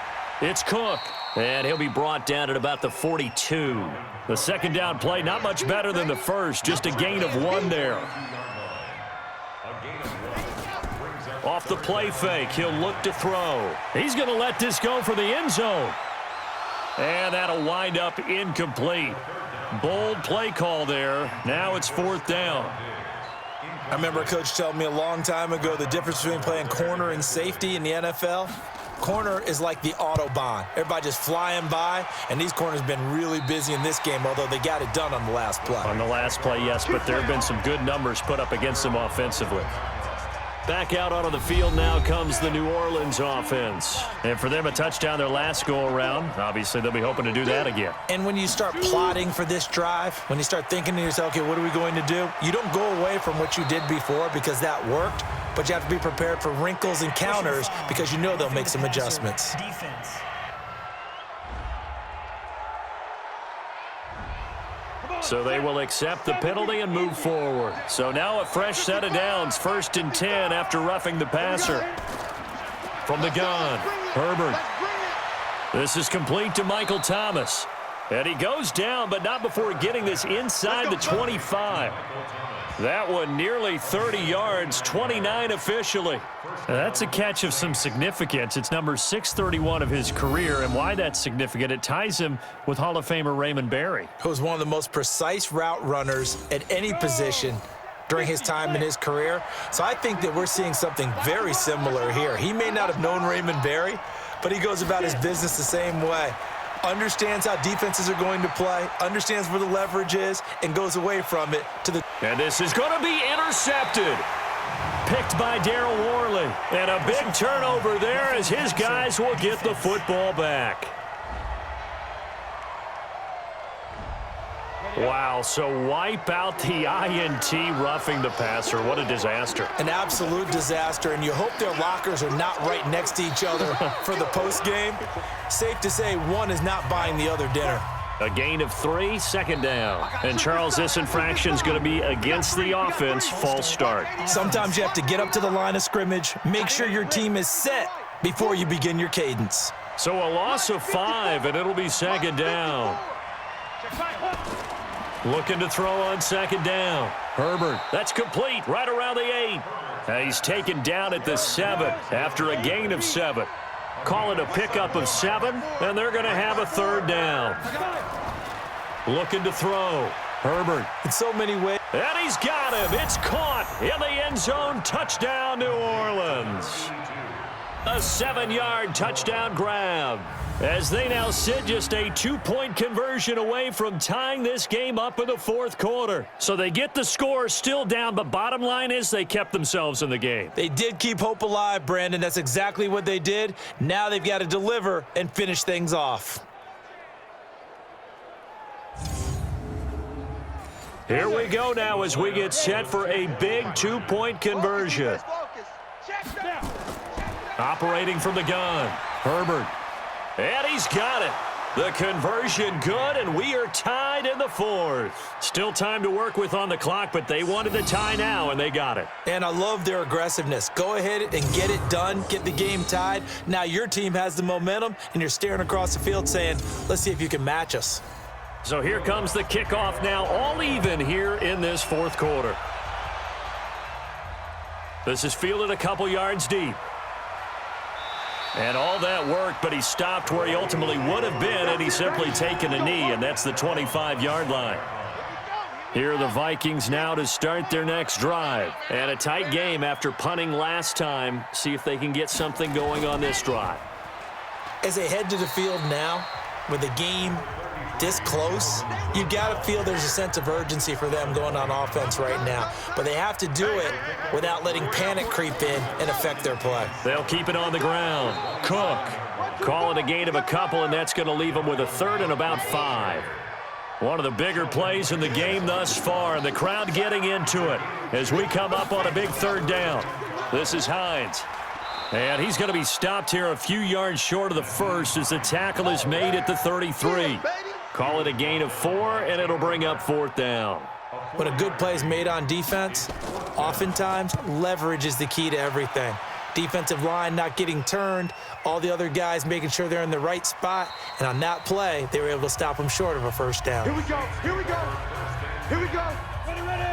it's Cook, and he'll be brought down at about the 42. The 2nd down play, not much better than the first, just a gain of 1 there. Off the play fake, he'll look to throw. He's going to let this go for the end zone. And that'll wind up incomplete. Bold play call there. Now it's 4th down. I remember a coach telling me a long time ago the difference between playing corner and safety in the NFL. Corner is like the Autobahn. Everybody just flying by, and these corners have been really busy in this game, although they got it done on the last play. On the last play, yes, but there have been some good numbers put up against them offensively. Back out onto the field now comes the New Orleans offense. And for them, a touchdown their last go-around. Obviously, they'll be hoping to do that again. And when you start plotting for this drive, when you start thinking to yourself, okay, what are we going to do? You don't go away from what you did before because that worked, but you have to be prepared for wrinkles and counters because you know they'll make some adjustments. Defense. So they will accept the penalty and move forward. So now a fresh set of downs, 1st and 10 after roughing the passer. From the gun, Herbert. This is complete to Michael Thomas. And he goes down, but not before getting this inside the 25. That one nearly 30 yards, 29 officially. Now, that's a catch of some significance. It's number 631 of his career, and why that's significant, it ties him with Hall of Famer Raymond Berry, who was one of the most precise route runners at any position during his time in his career. So I think that we're seeing something very similar here. He may not have known Raymond Berry, but he goes about his business the same way. Understands how defenses are going to play, understands where the leverage is, and goes away from it to the... And this is going to be intercepted. Picked by Darryl Worley. And a big turnover there as his guys will get the football back. Wow, so wipe out the INT roughing the passer. What a disaster. An absolute disaster, and you hope their lockers are not right next to each other for the postgame. Safe to say one is not buying the other dinner. A gain of 3, second down. And Charles, this infraction is going to be against the offense, false start. Sometimes you have to get up to the line of scrimmage, make sure your team is set before you begin your cadence. So a loss of 5, and it'll be second down. Looking to throw on second down. Herbert, that's complete, right around the 8. He's taken down at the 7 after a gain of 7. Call it a pickup of 7, and they're going to have a third down. Looking to throw. Herbert. In so many ways. And he's got him. It's caught in the end zone. Touchdown, New Orleans. A 7-yard touchdown grab, as they now sit just a 2-point conversion away from tying this game up in the fourth quarter. So they get the score still down, but bottom line is they kept themselves in the game. They did keep hope alive, Brandon. That's exactly what they did. Now they've got to deliver and finish things off. Here we go now as we get set for a big 2-point conversion. Operating from the gun, Herbert. And he's got it. The conversion good, and we are tied in the fourth. Still time to work with on the clock, but they wanted the tie now, and they got it. And I love their aggressiveness. Go ahead and get it done, get the game tied. Now your team has the momentum, and you're staring across the field saying, let's see if you can match us. So here comes the kickoff now, all even here in this fourth quarter. This is fielded a couple yards deep. And all that worked, but he stopped where he ultimately would have been, and he's simply taken a knee, and that's the 25-yard line. Here are the Vikings now to start their next drive. And a tight game after punting last time. See if they can get something going on this drive. As they head to the field now, with the game this close, you've got to feel there's a sense of urgency for them going on offense right now. But they have to do it without letting panic creep in and affect their play. They'll keep it on the ground. Cook. Call it a gain of a couple, and that's going to leave them with a third and about 5. One of the bigger plays in the game thus far, and the crowd getting into it as we come up on a big third down. This is Hines. And he's going to be stopped here a few yards short of the first as the tackle is made at the 33. Call it a gain of 4, and it'll bring up fourth down. When a good play is made on defense, oftentimes leverage is the key to everything. Defensive line not getting turned, all the other guys making sure they're in the right spot, and on that play, they were able to stop them short of a first down. Here we go, here we go, here we go.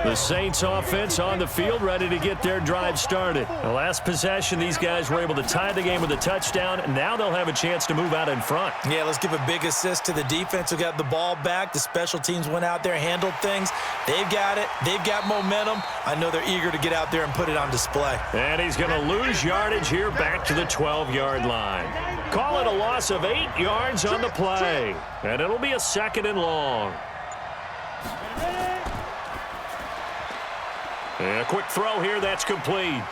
The Saints offense on the field, ready to get their drive started. The last possession, these guys were able to tie the game with a touchdown, and now they'll have a chance to move out in front. Yeah, let's give a big assist to the defense who got the ball back. The special teams went out there, handled things. They've got it. They've got momentum. I know they're eager to get out there and put it on display. And he's going to lose yardage here back to the 12-yard line. Call it a loss of 8 yards on the play, and it'll be a second and long. And a quick throw here, that's complete.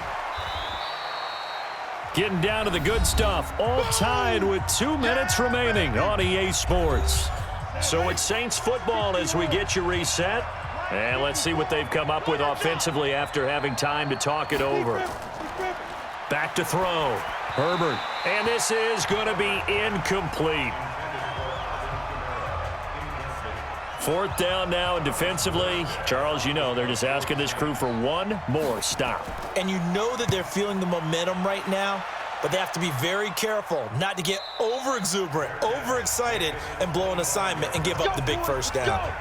Getting down to the good stuff, all tied with 2 minutes remaining on EA Sports. So it's Saints football as we get you reset. And let's see what they've come up with offensively after having time to talk it over. Back to throw. Herbert. And this is going to be incomplete. Fourth down now, and defensively, Charles, you know, they're just asking this crew for one more stop. And you know that they're feeling the momentum right now but they have to be very careful not to get over-exuberant, overexcited, and blow an assignment and give up the big first down.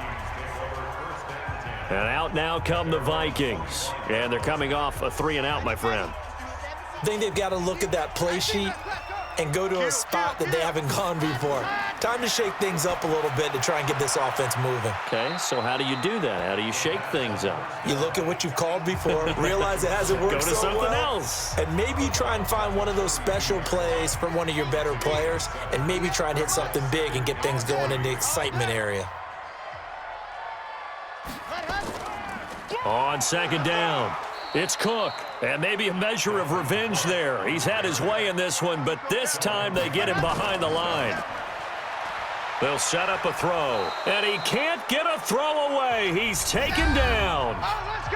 And out now come the Vikings. And they're coming off a 3-and-out, my friend. I think they've got to look at that play sheet and go to a spot that they haven't gone before. Time to shake things up a little bit to try and get this offense moving. Okay, so how do you do that? How do you shake things up? You look at what you've called before, realize it hasn't worked Go to so something well, else. and maybe you try and find one of those special plays from one of your better players, and maybe try and hit something big and get things going in the excitement area. On second down, it's Cook, and maybe a measure of revenge there. He's had his way in this one, but this time they get him behind the line. They'll set up a throw, and he can't get a throw away. He's taken down.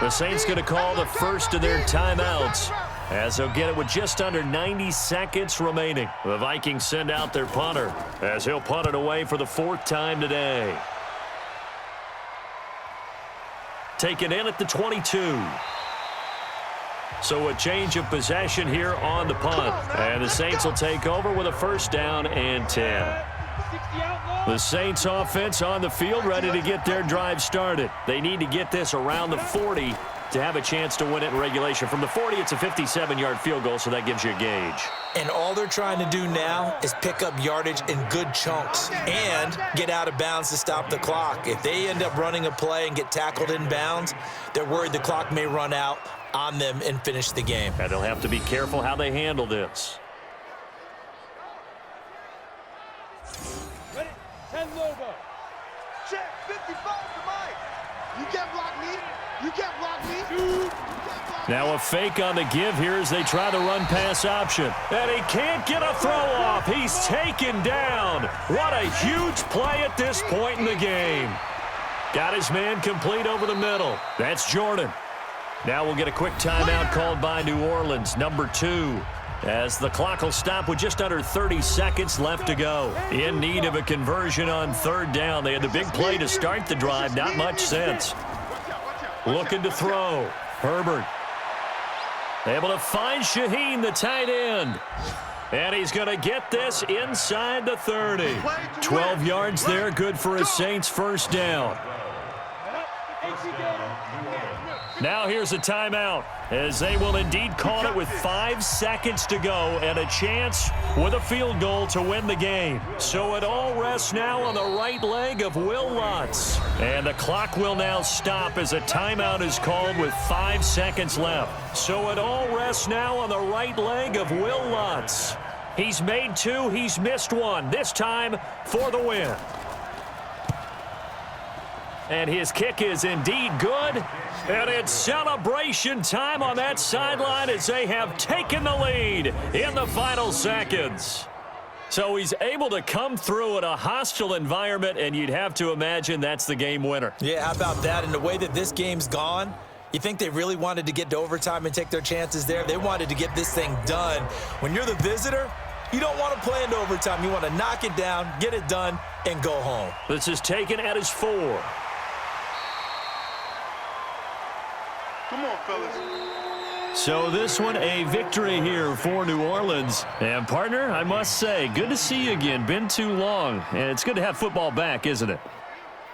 The Saints going to call the first of their timeouts, as they'll get it with just under 90 seconds remaining. The Vikings send out their punter, as he'll punt it away for the 4th time today. Taken in at the 22. So a change of possession here on the punt. And the Saints will take over with a 1st down and 10. The Saints offense on the field ready to get their drive started. They need to get this around the 40 to have a chance to win it in regulation. From the 40, it's a 57-yard field goal, so that gives you a gauge. And all they're trying to do now is pick up yardage in good chunks and get out of bounds to stop the clock. If they end up running a play and get tackled in bounds, they're worried the clock may run out on them and finish the game. And they'll have to be careful how they handle this. Ready? 10 Lobo. Check, 55 to Mike. You can't block me. You can't block me. Now a fake on the give here as they try the run-pass option. And he can't get a throw off. He's taken down. What a huge play at this point in the game. Got his man complete over the middle. That's Jordan. Now we'll get a quick timeout called by New Orleans, number 2. As the clock will stop with just under 30 seconds left to go. In need of a conversion on 3rd down. They had the big play to start the drive. Not much sense. Looking to throw. Herbert. Able to find Shaheen, the tight end. And he's going to get this inside the 30. 12 yards there, good for a Saints 1st down. Now here's a timeout, as they will indeed call it with 5 seconds to go and a chance with a field goal to win the game. So it all rests now on the right leg of Will Lutz. And the clock will now stop as a timeout is called with 5 seconds left. So it all rests now on the right leg of Will Lutz. He's made 2, he's missed 1, this time for the win. And his kick is indeed good. And it's celebration time on that sideline as they have taken the lead in the final seconds. So he's able to come through in a hostile environment, and you'd have to imagine that's the game winner. Yeah, how about that? And the way that this game's gone, you think they really wanted to get to overtime and take their chances there? They wanted to get this thing done. When you're the visitor, you don't want to play into overtime. You want to knock it down, get it done, and go home. This is taken at his 4. Come on, fellas. So this one, a victory here for New Orleans. And, partner, I must say, good to see you again. Been too long. And it's good to have football back, isn't it?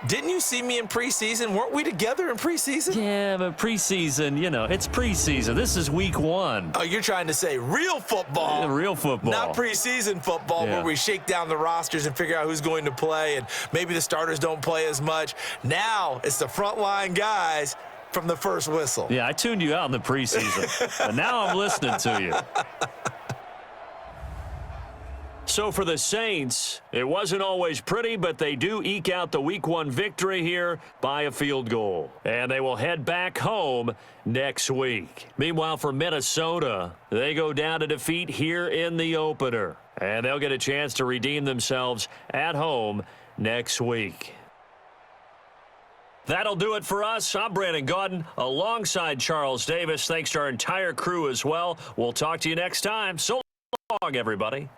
Didn't you see me in preseason? Weren't we together in preseason? Yeah, but preseason, you know, it's preseason. This is week 1. Oh, you're trying to say real football. Yeah, real football. Not preseason football where we shake down the rosters and figure out who's going to play, and maybe the starters don't play as much. Now it's the frontline guys from the first whistle. Yeah, I tuned you out in the preseason, but now I'm listening to you. So for the Saints, it wasn't always pretty, but they do eke out the Week 1 victory here by a field goal. And they will head back home next week. Meanwhile, for Minnesota, they go down to defeat here in the opener. And they'll get a chance to redeem themselves at home next week. That'll do it for us. I'm Brandon Gaudin alongside Charles Davis. Thanks to our entire crew as well. We'll talk to you next time. So long, everybody.